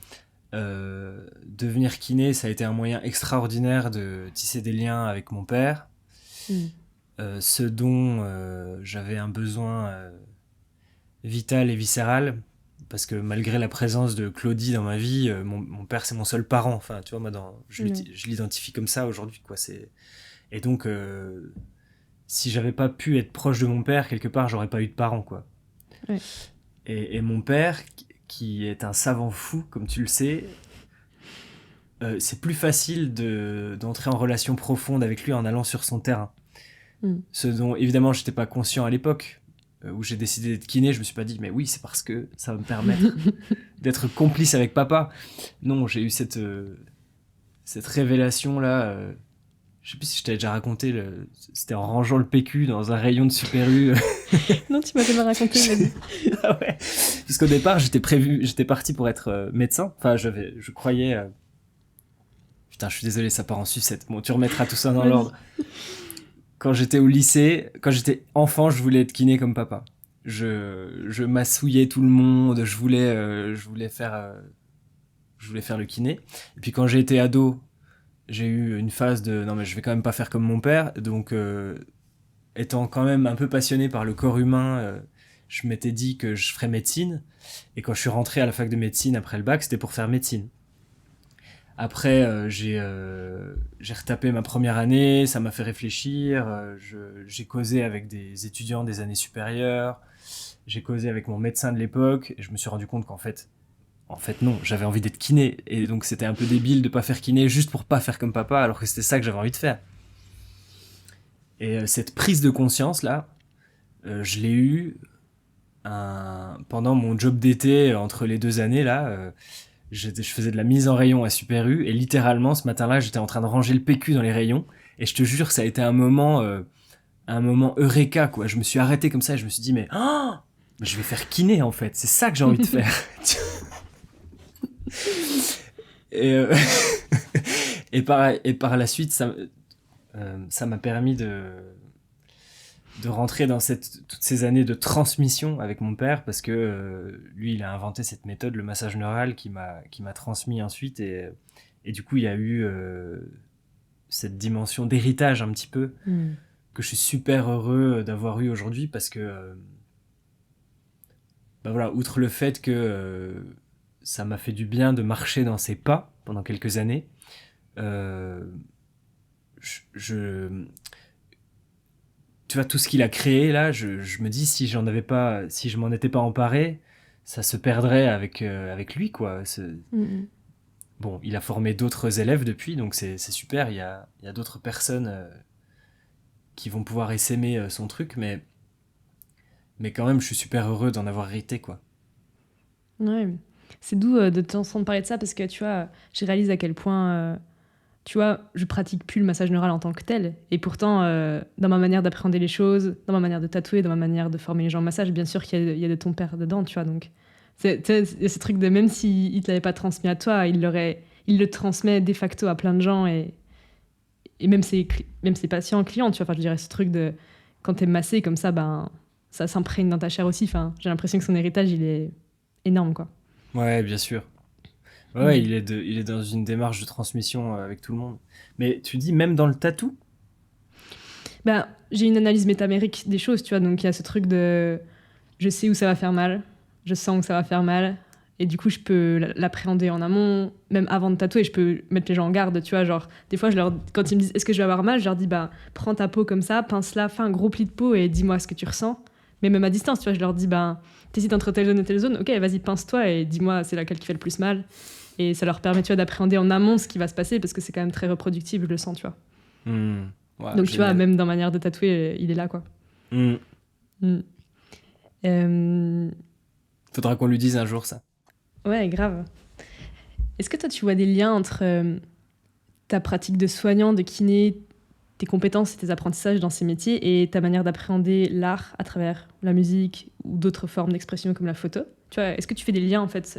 devenir kiné, ça a été un moyen extraordinaire de tisser des liens avec mon père. Ce dont j'avais un besoin vital et viscéral, parce que malgré la présence de Claudie dans ma vie, mon père, c'est mon seul parent. Enfin, tu vois, moi, je l'identifie comme ça aujourd'hui, quoi. Et donc, si j'avais pas pu être proche de mon père, quelque part, j'aurais pas eu de parents, quoi. Ouais. Et mon père, qui est un savant fou, comme tu le sais, c'est plus facile d'entrer en relation profonde avec lui en allant sur son terrain. Ce dont, évidemment, j'étais pas conscient à l'époque, où j'ai décidé d'être kiné. Je me suis pas dit, mais oui, c'est parce que ça va me permettre d'être complice avec papa. Non, j'ai eu cette révélation-là. Je sais plus si je t'avais déjà raconté, c'était en rangeant le PQ dans un rayon de Super U. Non, tu m'avais pas raconté, vas-y. Ah ouais. Parce qu'au départ, j'étais parti pour être médecin. Enfin, je croyais... Putain, je suis désolé, ça part en sucette. Bon, tu remettras tout ça dans Vas-y. l'ordre. Quand j'étais au lycée, quand j'étais enfant, je voulais être kiné comme papa. Je massouillais tout le monde, je voulais faire le kiné. Et puis quand j'ai été ado, j'ai eu une phase de non mais je vais quand même pas faire comme mon père. Donc étant quand même un peu passionné par le corps humain, je m'étais dit que je ferais médecine. Et quand je suis rentré à la fac de médecine après le bac, c'était pour faire médecine. Après, j'ai retapé ma première année, ça m'a fait réfléchir. J'ai causé avec des étudiants des années supérieures, j'ai causé avec mon médecin de l'époque, et je me suis rendu compte en fait non, j'avais envie d'être kiné. Et donc c'était un peu débile de pas faire kiné juste pour pas faire comme papa, alors que c'était ça que j'avais envie de faire. Et cette prise de conscience là, je l'ai eue pendant mon job d'été entre les 2 années là. Je faisais de la mise en rayon à Super U et littéralement ce matin-là j'étais en train de ranger le PQ dans les rayons et je te jure ça a été un moment eureka quoi. Je me suis arrêté comme ça et je me suis dit mais je vais faire kiné en fait, c'est ça que j'ai envie de faire. et, et par la suite ça m'a permis de rentrer dans toutes ces années de transmission avec mon père parce que lui il a inventé cette méthode, le massage neural qui m'a transmis ensuite et du coup il y a eu cette dimension d'héritage un petit peu que je suis super heureux d'avoir eu aujourd'hui parce que bah voilà, outre le fait que ça m'a fait du bien de marcher dans ses pas pendant quelques années, euh, je tu vois, tout ce qu'il a créé là, je me dis si je m'en étais pas emparé, ça se perdrait avec lui quoi. Bon, il a formé d'autres élèves depuis, donc c'est super. Il y a d'autres personnes qui vont pouvoir essaimer son truc, mais quand même, je suis super heureux d'en avoir hérité quoi. Ouais. C'est doux de t'entendre parler de ça parce que tu vois, je réalise à quel point, tu vois, je pratique plus le massage neural en tant que tel. Et pourtant, dans ma manière d'appréhender les choses, dans ma manière de tatouer, dans ma manière de former les gens au massage, bien sûr qu'il y a de ton père dedans, tu vois. Donc, il y a ce truc de même s'il ne te l'avait pas transmis à toi, il le transmet de facto à plein de gens et même ses patients, clients, tu vois. Enfin, je dirais ce truc de quand t'es massé comme ça, ben, ça s'imprègne dans ta chair aussi. Enfin, j'ai l'impression que son héritage, il est énorme, quoi. Ouais, bien sûr. Ouais, Mm. il est dans une démarche de transmission avec tout le monde. Mais tu dis même dans le tatou? Ben, j'ai une analyse métamérique des choses, tu vois, donc il y a ce truc de je sais où ça va faire mal, je sens que ça va faire mal, et du coup, je peux l'appréhender en amont, même avant de tatouer, je peux mettre les gens en garde, tu vois, genre, des fois, quand ils me disent est-ce que je vais avoir mal, je leur dis, bah, prends ta peau comme ça, pince-la, fais un gros pli de peau et dis-moi ce que tu ressens. Mais même à distance, tu vois, je leur dis, bah, t'hésites entre telle zone et telle zone, ok, vas-y, pince-toi et dis-moi c'est laquelle qui fait le plus mal. Et ça leur permet, tu vois, d'appréhender en amont ce qui va se passer, parce que c'est quand même très reproductible, je le sens, tu vois. Hmm. Ouais, Donc, tu vois, génial. même dans manière de tatouer, il est là, quoi. Hmm. Mm. Euh, Faudra qu'on lui dise un jour ça. Ouais, grave. Est-ce que toi, tu vois des liens entre ta pratique de soignant, de kiné, tes compétences et tes apprentissages dans ces métiers et ta manière d'appréhender l'art à travers la musique ou d'autres formes d'expression comme la photo? Tu vois, est-ce que tu fais des liens, en fait,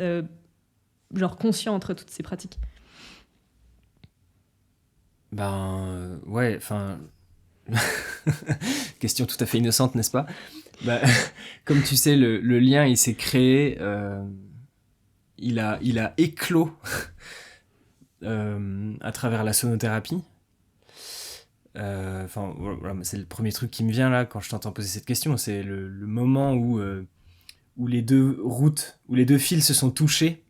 genre conscients entre toutes ces pratiques? Ben ouais, enfin question tout à fait innocente, n'est-ce pas? Bah, comme tu sais, le lien il s'est créé, il a éclos à travers la sonothérapie. Enfin, voilà, c'est le premier truc qui me vient là quand je t'entends poser cette question. C'est le moment où les deux routes, où les deux fils se sont touchés.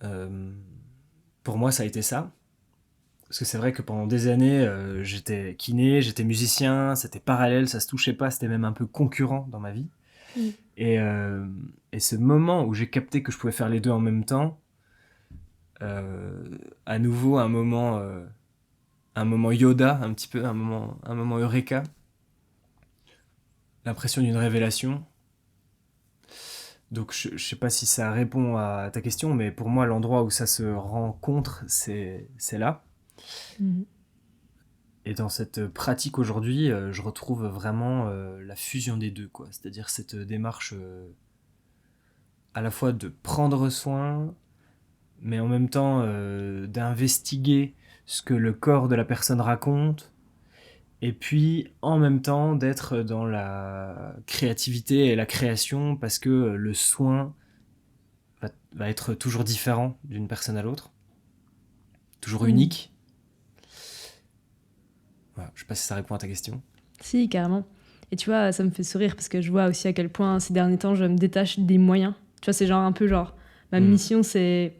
Euh, pour moi, ça a été ça. Parce que c'est vrai que pendant des années, j'étais kiné, j'étais musicien, c'était parallèle, ça se touchait pas, c'était même un peu concurrent dans ma vie. Mm. Et, euh, et ce moment où j'ai capté que je pouvais faire les deux en même temps, à nouveau un moment Yoda, un petit peu, un moment Eureka, l'impression d'une révélation. Donc je sais pas si ça répond à ta question, mais pour moi l'endroit où ça se rencontre, c'est là. Mhm. Et dans cette pratique aujourd'hui, je retrouve vraiment la fusion des deux, quoi. C'est-à-dire cette démarche à la fois de prendre soin, mais en même temps d'investiguer ce que le corps de la personne raconte, et puis en même temps d'être dans la créativité et la création, parce que le soin va être toujours différent d'une personne à l'autre, toujours Mm. unique. Voilà, je sais pas si ça répond à ta question. Si, carrément. Et tu vois, ça me fait sourire parce que je vois aussi à quel point ces derniers temps, je me détache des moyens. Tu vois, c'est genre un peu genre, ma Mm. mission, c'est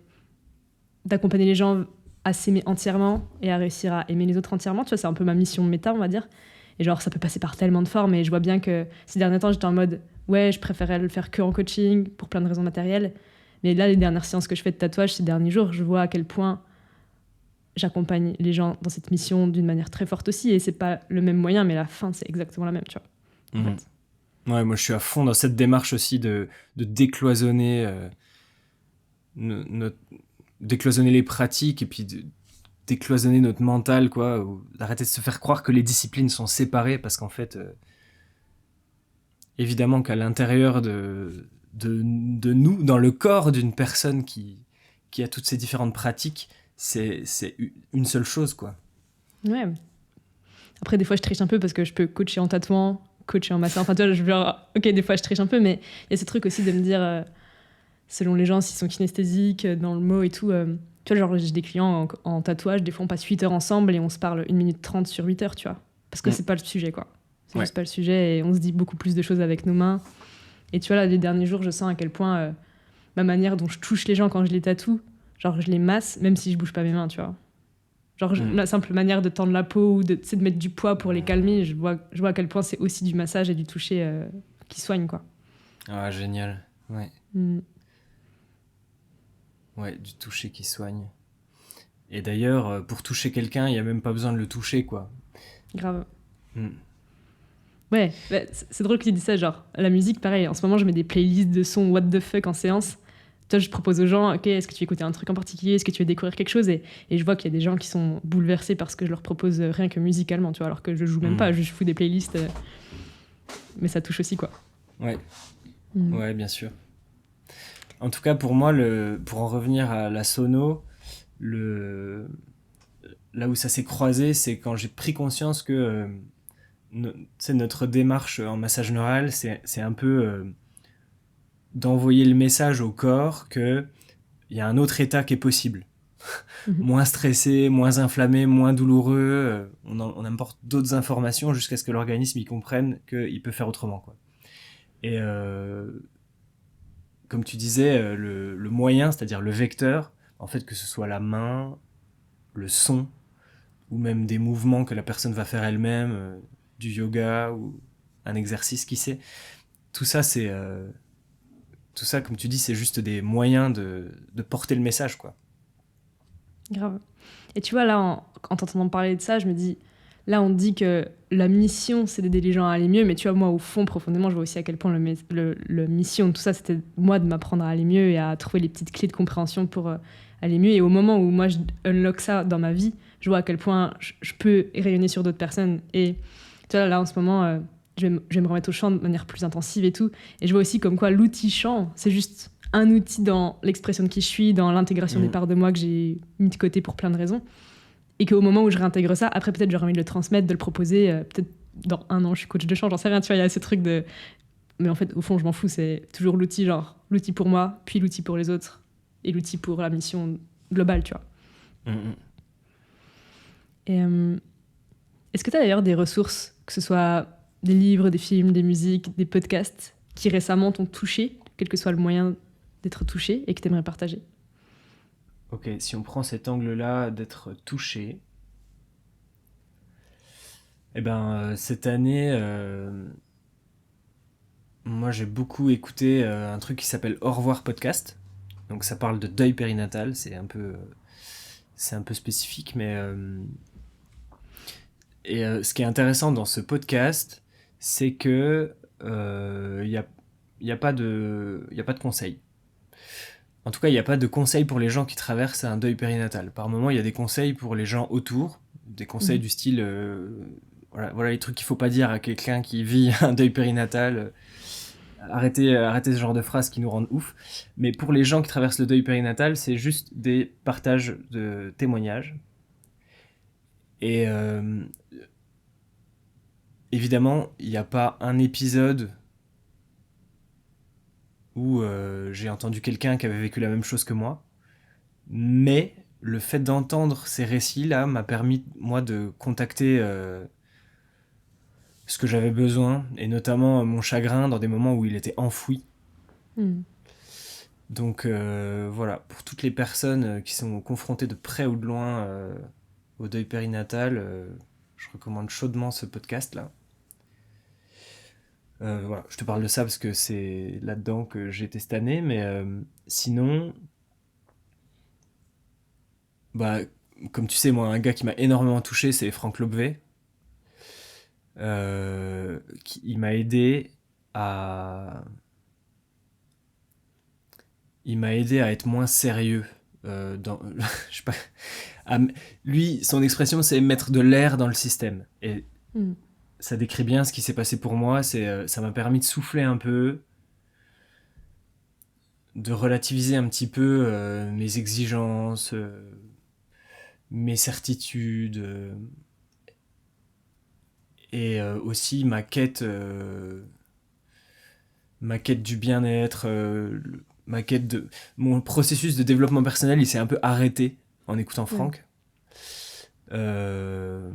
d'accompagner les gens à s'aimer entièrement et à réussir à aimer les autres entièrement. Tu vois, c'est un peu ma mission méta, on va dire. Et genre, ça peut passer par tellement de formes. Et je vois bien que ces derniers temps, j'étais en mode, ouais, je préférais le faire que en coaching pour plein de raisons matérielles. Mais là, les dernières séances que je fais de tatouage ces derniers jours, je vois à quel point j'accompagne les gens dans cette mission d'une manière très forte aussi. Et c'est pas le même moyen, mais la fin, c'est exactement la même, tu vois. En Mhm. fait. Ouais, moi je suis à fond dans cette démarche aussi de décloisonner, notre, décloisonner les pratiques et puis de décloisonner notre mental, quoi. D'arrêter de se faire croire que les disciplines sont séparées, parce qu'en fait, évidemment qu'à l'intérieur de nous, dans le corps d'une personne qui a toutes ces différentes pratiques, c'est une seule chose, quoi. Ouais. Après, des fois, je triche un peu parce que je peux coacher en tatouant, coacher en massage. Enfin, tu vois, je veux dire, ok, des fois, je triche un peu, mais il y a ce truc aussi de me dire, selon les gens, s'ils sont kinesthésiques, dans le mot et tout. Tu vois, genre, j'ai des clients en tatouage, des fois, on passe 8 heures ensemble et on se parle 1 minute 30 sur 8 heures, tu vois. Parce que Mm. c'est pas le sujet, quoi. C'est Ouais. juste pas le sujet et on se dit beaucoup plus de choses avec nos mains. Et tu vois, là, les derniers jours, je sens à quel point ma manière dont je touche les gens quand je les tatoue, genre, je les masse, même si je bouge pas mes mains, tu vois. Genre, Mm. la simple manière de tendre la peau ou de, tu sais, de mettre du poids pour les calmer, je vois à quel point c'est aussi du massage et du toucher qui soigne, quoi. Ah, génial. Ouais. Mm. Ouais, du toucher qui soigne. Et d'ailleurs, pour toucher quelqu'un, il n'y a même pas besoin de le toucher, quoi. Grave. Mm. Ouais, bah, c'est drôle que tu dis ça, genre, la musique, pareil, en ce moment, je mets des playlists de sons what the fuck en séance. Toi, je propose aux gens, ok, est-ce que tu veux écouter un truc en particulier, est-ce que tu veux découvrir quelque chose et je vois qu'il y a des gens qui sont bouleversés par ce que je leur propose rien que musicalement, tu vois, alors que je joue même pas, je fous des playlists, mais ça touche aussi, quoi. Ouais, Mm. ouais, bien sûr. En tout cas, pour moi, pour en revenir à la sono, là où ça s'est croisé, c'est quand j'ai pris conscience que notre démarche en massage neural, c'est un peu d'envoyer le message au corps qu'il y a un autre état qui est possible. Mhm. Moins stressé, moins inflammé, moins douloureux. On apporte d'autres informations jusqu'à ce que l'organisme y comprenne qu'il peut faire autrement, quoi. Et comme tu disais, le moyen, c'est-à-dire le vecteur, en fait, que ce soit la main, le son, ou même des mouvements que la personne va faire elle-même, du yoga ou un exercice, qui sait. Tout ça, tout ça, comme tu dis, c'est juste des moyens de porter le message, quoi. Grave. Et tu vois, là, en t'entendant parler de ça, je me dis, là, on dit que la mission, c'est d'aider les gens à aller mieux, mais tu vois, moi, au fond, profondément, je vois aussi à quel point le mission de tout ça, c'était moi de m'apprendre à aller mieux et à trouver les petites clés de compréhension pour aller mieux. Et au moment où moi, je unlock ça dans ma vie, je vois à quel point je peux rayonner sur d'autres personnes. Et tu vois, là, en ce moment, je vais me remettre au chant de manière plus intensive et tout. Et je vois aussi comme quoi l'outil chant, c'est juste un outil dans l'expression de qui je suis, dans l'intégration des parts de moi que j'ai mis de côté pour plein de raisons. Et qu'au moment où je réintègre ça, après peut-être j'aurais envie de le transmettre, de le proposer, peut-être dans 1 an je suis coach de chant, j'en sais rien, tu vois, il y a ce truc de... Mais en fait, au fond, je m'en fous, c'est toujours l'outil, genre l'outil pour moi, puis l'outil pour les autres, et l'outil pour la mission globale, tu vois. Et est-ce que tu as d'ailleurs des ressources, que ce soit des livres, des films, des musiques, des podcasts, qui récemment t'ont touché, quel que soit le moyen d'être touché, et que tu aimerais partager? Ok, si on prend cet angle-là d'être touché, eh ben, cette année, moi j'ai beaucoup écouté un truc qui s'appelle Au revoir podcast. Donc ça parle de deuil périnatal, c'est un peu spécifique, mais ce qui est intéressant dans ce podcast, c'est que y a pas de conseils. En tout cas, il n'y a pas de conseils pour les gens qui traversent un deuil périnatal. Par moment, il y a des conseils pour les gens autour, des conseils du style voilà les trucs qu'il faut pas dire à quelqu'un qui vit un deuil périnatal. arrêter ce genre de phrases qui nous rendent ouf. Mais pour les gens qui traversent le deuil périnatal, c'est juste des partages de témoignages. Et évidemment, il n'y a pas un épisode où j'ai entendu quelqu'un qui avait vécu la même chose que moi. Mais le fait d'entendre ces récits-là m'a permis, moi, de contacter ce que j'avais besoin, et notamment mon chagrin dans des moments où il était enfoui. Mm. Donc voilà, pour toutes les personnes qui sont confrontées de près ou de loin au deuil périnatal, je recommande chaudement ce podcast-là. Voilà, je te parle de ça parce que c'est là-dedans que j'ai été cette année, mais sinon, bah, comme tu sais, moi, un gars qui m'a énormément touché, c'est Franck Lobvé. Il m'a aidé à... Il m'a aidé à être moins sérieux. Je sais pas, à lui, son expression, c'est mettre de l'air dans le système. Et ça décrit bien ce qui s'est passé pour moi. Ça m'a permis de souffler un peu, de relativiser un petit peu mes exigences, mes certitudes, et aussi ma quête du bien-être, mon processus de développement personnel, il s'est un peu arrêté en écoutant Franck. En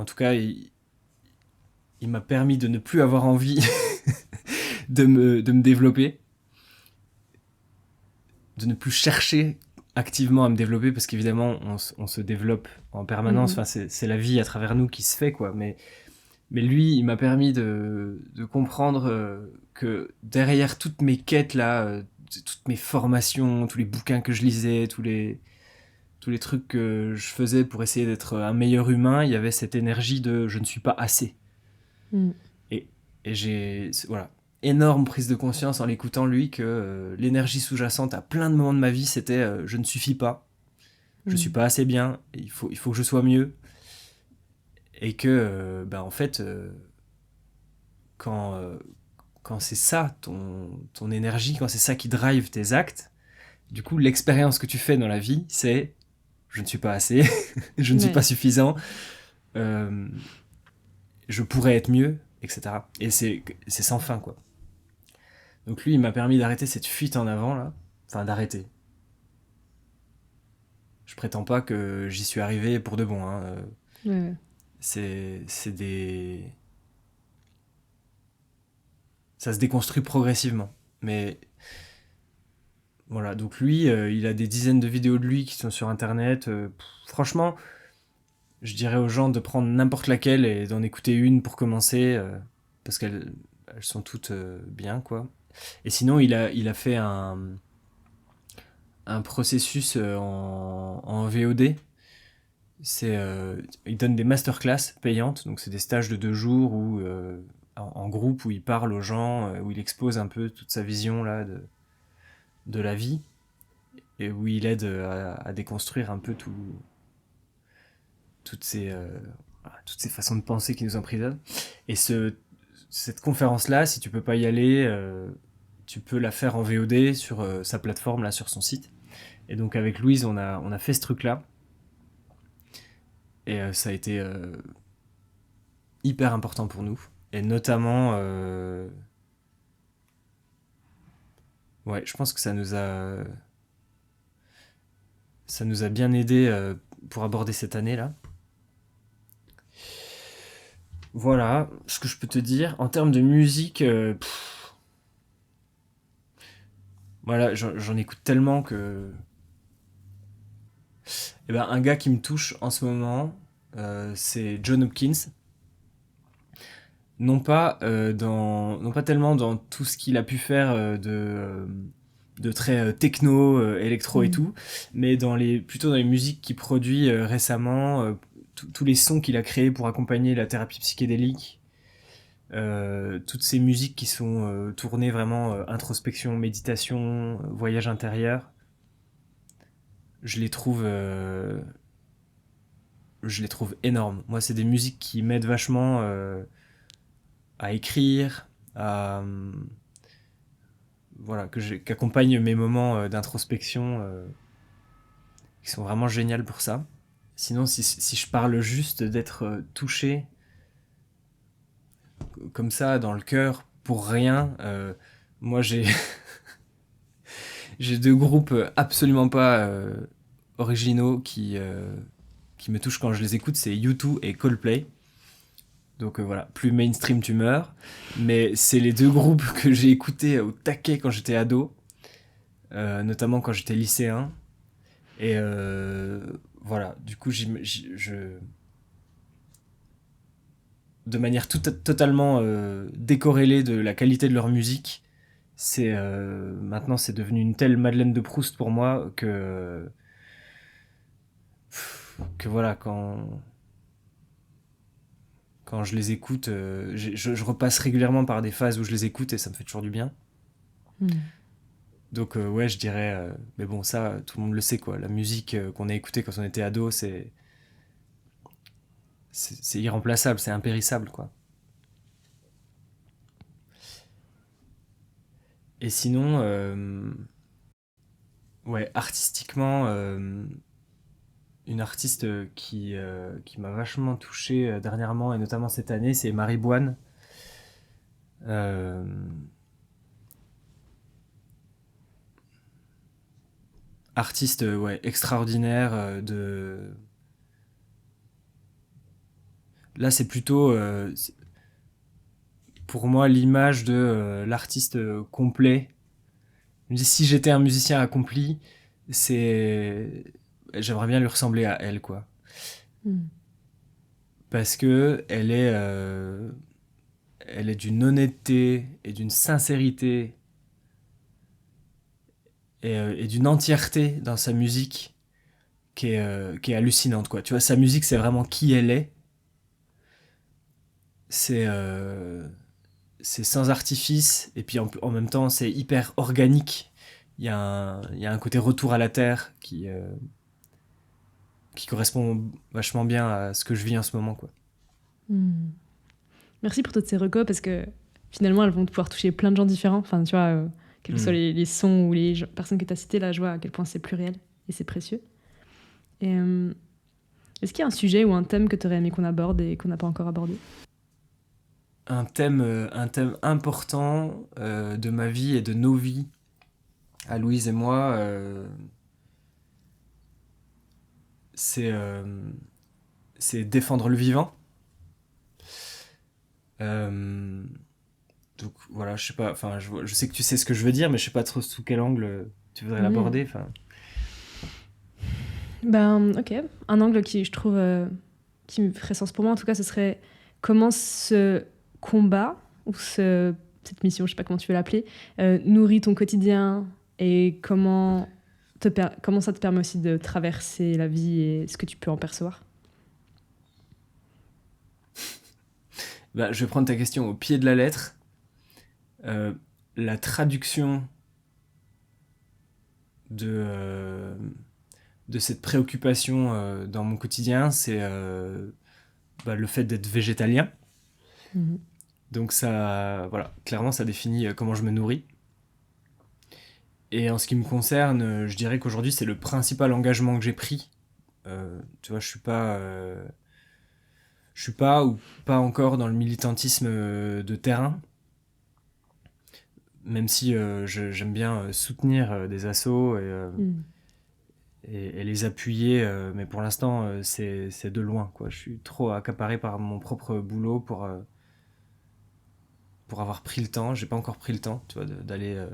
tout cas, il m'a permis de ne plus avoir envie de me développer, de ne plus chercher activement à me développer, parce qu'évidemment, on se développe en permanence. Enfin, c'est la vie à travers nous qui se fait, quoi. Mais lui, il m'a permis de comprendre que derrière toutes mes quêtes, là, toutes mes formations, tous les bouquins que je lisais, tous les trucs que je faisais pour essayer d'être un meilleur humain, il y avait cette énergie de je ne suis pas assez. Et j'ai, voilà, énorme prise de conscience en l'écoutant lui que l'énergie sous-jacente à plein de moments de ma vie, c'était je ne suffis pas, je suis pas assez bien, il faut que je sois mieux. Et que, en fait, quand c'est ça ton énergie, quand c'est ça qui drive tes actes, du coup, l'expérience que tu fais dans la vie, c'est je ne suis pas assez, je ne suis pas suffisant, je pourrais être mieux, etc. Et c'est sans fin, quoi. Donc lui, il m'a permis d'arrêter cette fuite en avant, là. Enfin, d'arrêter. Je prétends pas que j'y suis arrivé pour de bon, hein. C'est des... Ça se déconstruit progressivement. Mais voilà, donc lui, il a des dizaines de vidéos de lui qui sont sur internet. Franchement, je dirais aux gens de prendre n'importe laquelle et d'en écouter une pour commencer, parce qu'elles sont toutes bien, quoi. Et sinon, il a fait un processus en VOD. Il donne des masterclass payantes, donc c'est des stages de 2 jours où, en groupe, où il parle aux gens, où il expose un peu toute sa vision là, de la vie, et où il aide à déconstruire un peu toutes ces façons de penser qui nous emprisonnent. Et cette conférence-là, si tu peux pas y aller, tu peux la faire en VOD sur sa plateforme, là, sur son site. Et donc avec Louise, on a fait ce truc-là. Et ça a été hyper important pour nous. Et notamment... ouais, je pense que ça nous a bien aidé pour aborder cette année-là. Voilà ce que je peux te dire. En termes de musique, voilà, j'en écoute tellement que... Eh ben, un gars qui me touche en ce moment, c'est John Hopkins. Non pas tellement dans tout ce qu'il a pu faire de très techno, électro et tout, mais plutôt dans les musiques qu'il produit récemment, tous les sons qu'il a créés pour accompagner la thérapie psychédélique, toutes ces musiques qui sont tournées vraiment introspection, méditation, voyage intérieur, je les trouve énormes. Moi, c'est des musiques qui m'aident vachement à écrire, à voilà, qu'accompagnent mes moments d'introspection, qui sont vraiment géniales pour ça. Sinon, si je parle juste d'être touché comme ça dans le cœur pour rien, moi j'ai deux groupes absolument pas originaux qui me touchent quand je les écoute, c'est U2 et Coldplay. Donc voilà, plus mainstream tu meurs. Mais c'est les deux groupes que j'ai écoutés au taquet quand j'étais ado, notamment quand j'étais lycéen. Et voilà, du coup, de manière totalement décorrélée de la qualité de leur musique, maintenant c'est devenu une telle Madeleine de Proust pour moi que voilà, quand je les écoute, je repasse régulièrement par des phases où je les écoute et ça me fait toujours du bien. Mm. Donc ouais, je dirais, mais bon, ça, tout le monde le sait, quoi. La musique qu'on a écoutée quand on était ado, c'est irremplaçable, c'est impérissable, quoi. Et sinon, ouais, artistiquement, une artiste qui m'a vachement touché dernièrement, et notamment cette année, c'est Marie Boine. Euh, Artiste ouais, extraordinaire Là, c'est plutôt, pour moi, l'image de l'artiste complet. Je me dis, si j'étais un musicien accompli, c'est... J'aimerais bien lui ressembler à elle, quoi. Mm. Parce que elle est d'une honnêteté et d'une sincérité et d'une entièreté dans sa musique qui est hallucinante, quoi. Tu vois, sa musique, c'est vraiment qui elle est. C'est c'est sans artifice, et puis en même temps, c'est hyper organique. Il y a un côté retour à la terre qui correspond vachement bien à ce que je vis en ce moment, quoi. Mm. Merci pour toutes ces recos parce que finalement elles vont pouvoir toucher plein de gens différents. Enfin, tu vois, quels que soient les sons ou les personnes que tu as citées, là, je vois à quel point c'est pluriel et c'est précieux. Et est-ce qu'il y a un sujet ou un thème que tu aurais aimé qu'on aborde et qu'on n'a pas encore abordé? Un thème important de ma vie et de nos vies, à Louise et moi, c'est c'est défendre le vivant. Euh, donc voilà, je sais pas, enfin, je sais que tu sais ce que je veux dire, mais je sais pas trop sous quel angle tu voudrais Mm. l'aborder. Enfin, Ben, ok. Un angle qui, je trouve, qui me ferait sens pour moi, en tout cas, ce serait comment ce combat, ou cette mission, je sais pas comment tu veux l'appeler, nourrit ton quotidien et comment ça te permet aussi de traverser la vie et ce que tu peux en percevoir. bah, je vais prendre ta question au pied de la lettre. Euh, la traduction de, euh, de cette préoccupation dans mon quotidien, c'est bah, le fait d'être végétalien. Mhm. Donc ça, voilà, clairement, ça définit comment je me nourris. Et en ce qui me concerne, je dirais qu'aujourd'hui, c'est le principal engagement que j'ai pris. Tu vois, je suis pas ou pas encore dans le militantisme de terrain, même si j'aime bien soutenir des assos Mm. et les appuyer, mais pour l'instant, c'est de loin, quoi. Je suis trop accaparé par mon propre boulot pour avoir pris le temps. J'ai pas encore pris le temps, tu vois, d'aller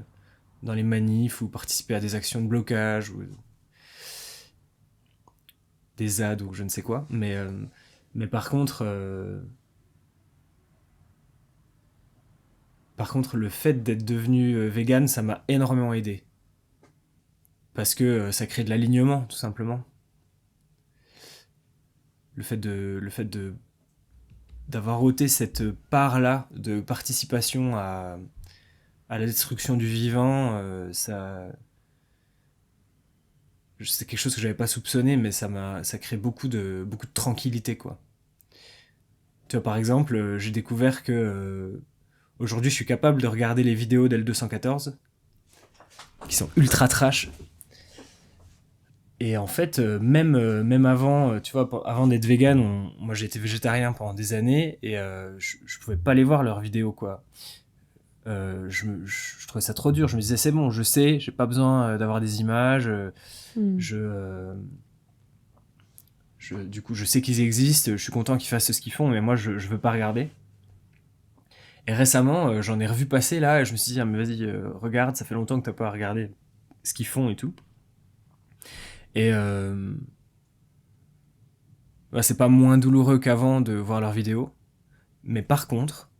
dans les manifs ou participer à des actions de blocage ou des ZAD ou je ne sais quoi. Mais par contre, le fait d'être devenu vegan, ça m'a énormément aidé. Parce que ça crée de l'alignement, tout simplement. Le fait d'avoir ôté cette part-là de participation à la destruction du vivant, c'est quelque chose que j'avais pas soupçonné, mais ça crée beaucoup de tranquillité, quoi. Tu vois, par exemple, j'ai découvert que aujourd'hui, je suis capable de regarder les vidéos d'L214 qui sont ultra trash. Et en fait, même avant, tu vois, avant d'être vegan, moi j'ai été végétarien pendant des années et je pouvais pas les voir leurs vidéos, quoi. Je trouvais ça trop dur. Je me disais, c'est bon, je sais, j'ai pas besoin d'avoir des images. Du coup, je sais qu'ils existent, je suis content qu'ils fassent ce qu'ils font, mais moi, je veux pas regarder. Et récemment, j'en ai revu passer là, et je me suis dit, ah, mais vas-y, regarde, ça fait longtemps que t'as pas regardé ce qu'ils font et tout. Et bah, c'est pas moins douloureux qu'avant de voir leurs vidéos, mais par contre,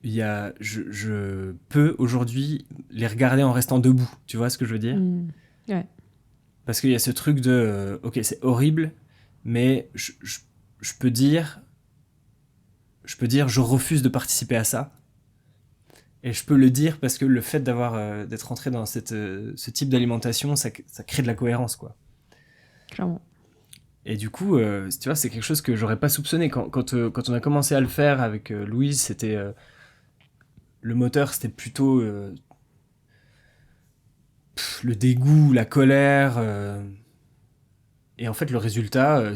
je peux aujourd'hui les regarder en restant debout, tu vois ce que je veux dire ? Ouais. Parce qu'il y a ce truc de, ok, c'est horrible, mais je peux dire, je refuse de participer à ça. Et je peux le dire parce que le fait d'être entré dans ce type d'alimentation, ça crée de la cohérence, quoi. Clairement. Et du coup, tu vois, c'est quelque chose que j'aurais pas soupçonné. Quand on a commencé à le faire avec Louise, c'était... le moteur, c'était plutôt le dégoût, la colère. Et en fait, le résultat,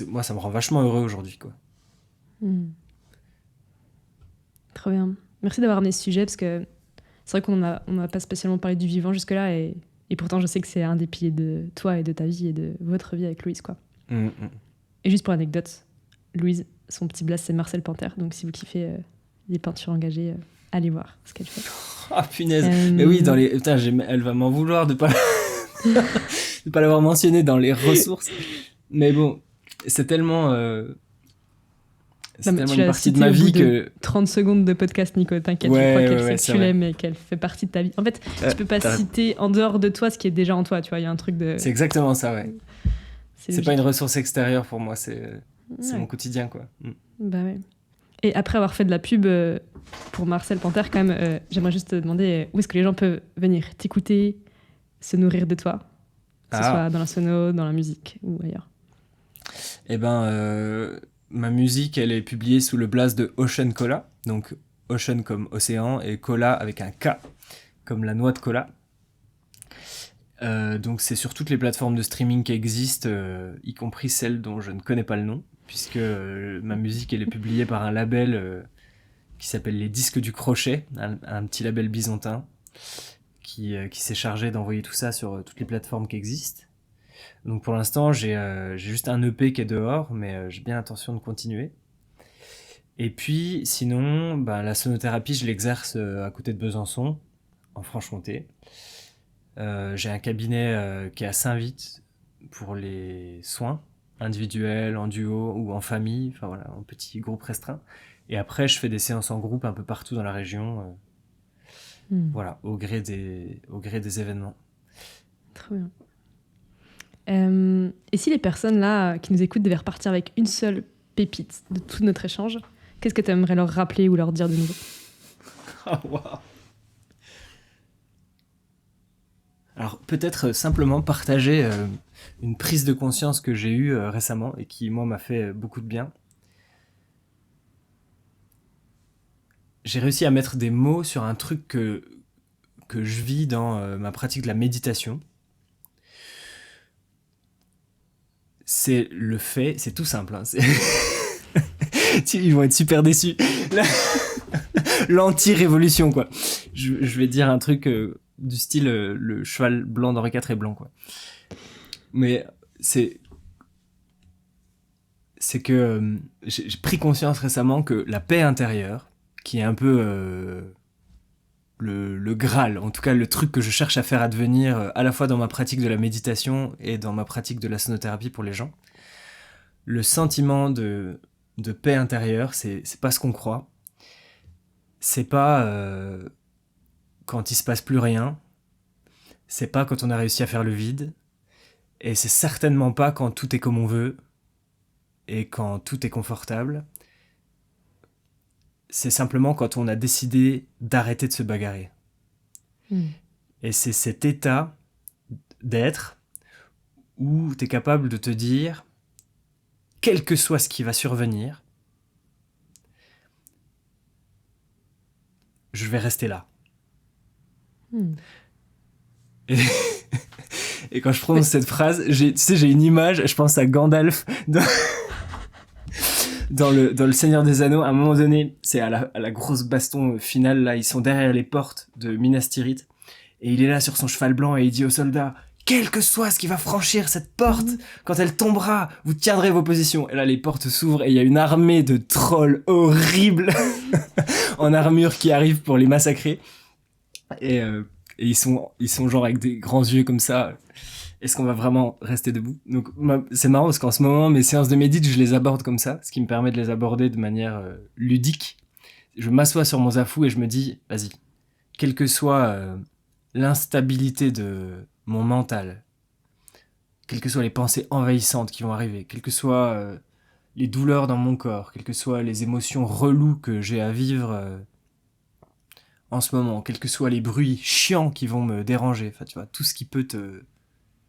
moi, ça me rend vachement heureux aujourd'hui, quoi. Trop bien. Merci d'avoir amené ce sujet parce que c'est vrai qu'on n'a pas spécialement parlé du vivant jusque-là et pourtant je sais que c'est un des piliers de toi et de ta vie et de votre vie avec Louise, quoi. Et juste pour anecdote, Louise, son petit blast c'est Marcel Panter, donc si vous kiffez les peintures engagées, allez voir ce qu'elle fait. Ah punaise. Mais oui, putain, elle va m'en vouloir de pas de pas l'avoir mentionné dans les ressources. Mais bon, c'est tellement une partie de ma vie que 30 secondes de podcast, Nico, t'inquiète, je crois qu'elle sait que tu l'aimes et qu'elle fait partie de ta vie. En fait, tu peux pas citer en dehors de toi ce qui est déjà en toi, tu vois, il y a un truc de... C'est exactement ça, ouais. C'est pas une ressource extérieure pour moi, c'est mon quotidien, quoi. Bah ouais. Et après avoir fait de la pub pour Marcel Panter, quand même, j'aimerais juste te demander où est-ce que les gens peuvent venir t'écouter, se nourrir de toi, que ce soit dans la sono, dans la musique ou ailleurs. Eh ben, ma musique, elle est publiée sous le blaze de Ocean Cola, donc Ocean comme océan et Cola avec un K, comme la noix de cola. Donc c'est sur toutes les plateformes de streaming qui existent, y compris celles dont je ne connais pas le nom, puisque ma musique, elle est publiée par un label qui s'appelle Les Disques du Crochet, un petit label byzantin qui s'est chargé d'envoyer tout ça sur toutes les plateformes qui existent. Donc pour l'instant, j'ai juste un EP qui est dehors, mais j'ai bien l'intention de continuer. Et puis sinon, la sonothérapie, je l'exerce à côté de Besançon, en Franche-Comté. J'ai un cabinet qui est à Saint-Vith pour les soins individuels, en duo ou en famille, enfin voilà, en petit groupe restreint. Et après, je fais des séances en groupe un peu partout dans la région, voilà, au gré des événements. Trop bien. Et si les personnes là qui nous écoutent devaient repartir avec une seule pépite de tout notre échange, qu'est-ce que tu aimerais leur rappeler ou leur dire de nouveau ? Oh, wow. Alors peut-être simplement partager une prise de conscience que j'ai eue récemment et qui moi m'a fait beaucoup de bien. J'ai réussi à mettre des mots sur un truc que je vis dans ma pratique de la méditation. C'est le fait, c'est tout simple, hein, ils vont être super déçus. L'anti-révolution, quoi. Je vais dire un truc du style le cheval blanc d'Henri IV est blanc, quoi. Mais c'est que j'ai pris conscience récemment que la paix intérieure, qui est un peu le Graal, en tout cas le truc que je cherche à faire advenir à la fois dans ma pratique de la méditation et dans ma pratique de la sonothérapie pour les gens, le sentiment de paix intérieure, c'est pas ce qu'on croit. C'est pas quand il se passe plus rien, c'est pas quand on a réussi à faire le vide, et c'est certainement pas quand tout est comme on veut et quand tout est confortable. C'est simplement quand on a décidé d'arrêter de se bagarrer. Et c'est cet état d'être où tu es capable de te dire, quel que soit ce qui va survenir, je vais rester là. Hmm. Et quand je prononce cette phrase, j'ai une image, je pense à Gandalf dans le Seigneur des Anneaux. À un moment donné, c'est à la grosse baston finale, là, ils sont derrière les portes de Minas Tirith, et il est là sur son cheval blanc, et il dit aux soldats, quel que soit ce qui va franchir cette porte, quand elle tombera, vous tiendrez vos positions. Et là, les portes s'ouvrent, et il y a une armée de trolls horribles en armure qui arrivent pour les massacrer. Et ils sont genre avec des grands yeux comme ça. Est-ce qu'on va vraiment rester debout? Donc c'est marrant parce qu'en ce moment, mes séances de médite, je les aborde comme ça, ce qui me permet de les aborder de manière ludique. Je m'assois sur mon zafou et je me dis, vas-y, quelle que soit l'instabilité de mon mental, quelles que soient les pensées envahissantes qui vont arriver, quelles que soient les douleurs dans mon corps, quelles que soient les émotions reloues que j'ai à vivre en ce moment, quels que soient les bruits chiants qui vont me déranger, enfin tu vois, tout ce qui peut te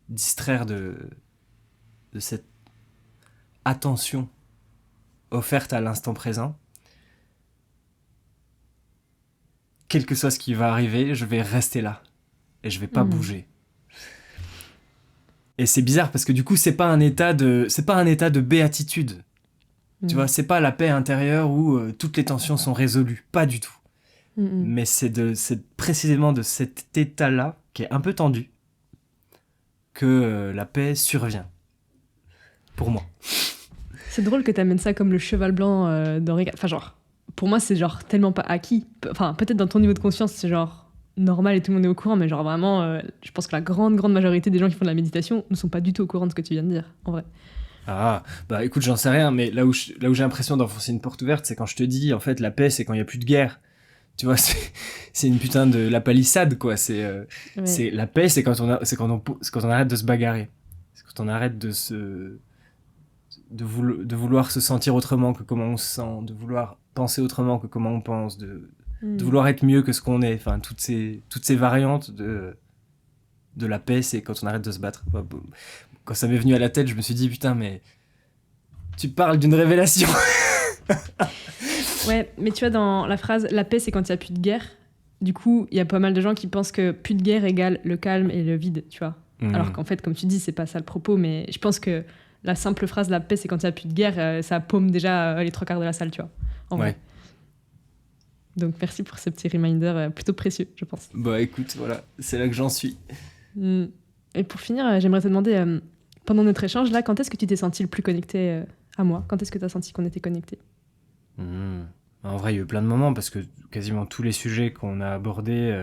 distraire de cette attention offerte à l'instant présent, quel que soit ce qui va arriver, je vais rester là et je vais pas bouger. Et c'est bizarre parce que du coup, c'est pas un état de béatitude. Tu vois, c'est pas la paix intérieure où toutes les tensions sont résolues, pas du tout. Mais c'est précisément de cet état-là qui est un peu tendu que la paix survient. Pour moi. C'est drôle que t'amènes ça comme le cheval blanc dans Reagan. Enfin, genre, pour moi, c'est genre tellement pas acquis. Enfin, peut-être dans ton niveau de conscience, c'est genre normal et tout le monde est au courant, mais genre vraiment, je pense que la grande majorité des gens qui font de la méditation ne sont pas du tout au courant de ce que tu viens de dire, en vrai. Ah, bah écoute, j'en sais rien, mais là où j'ai l'impression d'enfoncer une porte ouverte, c'est quand je te dis, en fait, la paix, c'est quand il n'y a plus de guerre. Tu vois, c'est une putain de la palissade, quoi. C'est la paix, c'est quand on arrête de se bagarrer. C'est quand on arrête de vouloir se sentir autrement que comment on se sent, de vouloir penser autrement que comment on pense, de vouloir être mieux que ce qu'on est. Enfin, toutes ces variantes de la paix, c'est quand on arrête de se battre. Quand ça m'est venu à la tête, je me suis dit, putain, mais tu parles d'une révélation. Ouais, mais tu vois, dans la phrase « la paix, c'est quand il n'y a plus de guerre », du coup, il y a pas mal de gens qui pensent que plus de guerre égale le calme et le vide, tu vois. Alors qu'en fait, comme tu dis, c'est pas ça le propos, mais je pense que la simple phrase « la paix, c'est quand il n'y a plus de guerre », ça paume déjà les 3/4 de la salle, tu vois. En vrai. Donc merci pour ce petit reminder plutôt précieux, je pense. Bah écoute, voilà, c'est là que j'en suis. Et pour finir, j'aimerais te demander, pendant notre échange, là, quand est-ce que tu t'es senti le plus connecté à moi? Quand est-ce que tu as senti qu'on était connectés? En vrai, il y a eu plein de moments parce que quasiment tous les sujets qu'on a abordés,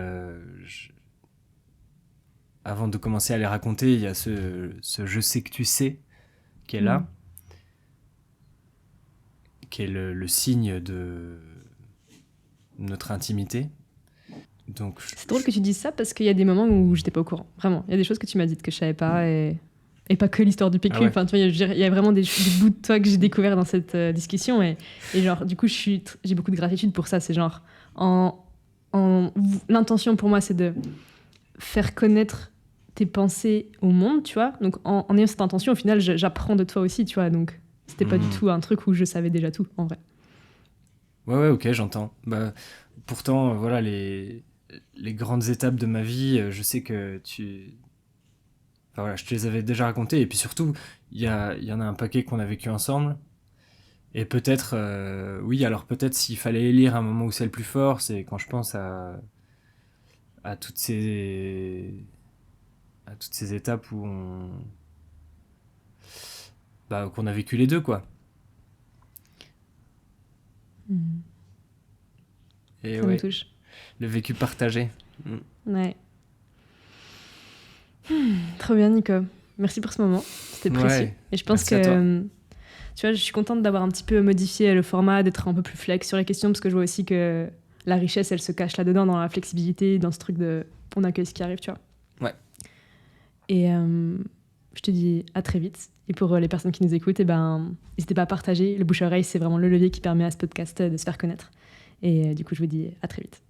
avant de commencer à les raconter, il y a ce je sais que tu sais qui est là, qui est le signe de notre intimité. Donc, c'est drôle que tu dises ça parce qu'il y a des moments où j'étais pas au courant. Vraiment, il y a des choses que tu m'as dites que je savais pas et pas que l'histoire du PQ. Ah ouais. Enfin, tu vois, il y a vraiment des bouts de toi que j'ai découvert dans cette discussion et genre du coup j'ai beaucoup de gratitude pour ça. C'est genre l'intention pour moi, c'est de faire connaître tes pensées au monde, tu vois. Donc en ayant cette intention, au final, j'apprends de toi aussi, tu vois. Donc c'était pas du tout un truc où je savais déjà tout, en vrai. Ouais, ok, j'entends. Bah, pourtant, voilà, les grandes étapes de ma vie, je sais que enfin, voilà, je te les avais déjà racontées. Et puis surtout, il y en a un paquet qu'on a vécu ensemble. Et peut-être, oui, alors peut-être s'il fallait élire un moment où c'est le plus fort, c'est quand je pense à toutes ces étapes où qu'on a vécu les deux, quoi. Et ça me touche. Le vécu partagé. Ouais. Trop bien, Nico. Merci pour ce moment. C'était précieux. Ouais. Et je pense que, tu vois, je suis contente d'avoir un petit peu modifié le format, d'être un peu plus flex sur les questions, parce que je vois aussi que la richesse, elle se cache là-dedans, dans la flexibilité, dans ce truc de on accueille ce qui arrive, tu vois. Ouais. Et je te dis à très vite. Et pour les personnes qui nous écoutent, n'hésitez pas à partager. Le bouche à oreille, c'est vraiment le levier qui permet à ce podcast de se faire connaître. Et du coup, je vous dis à très vite.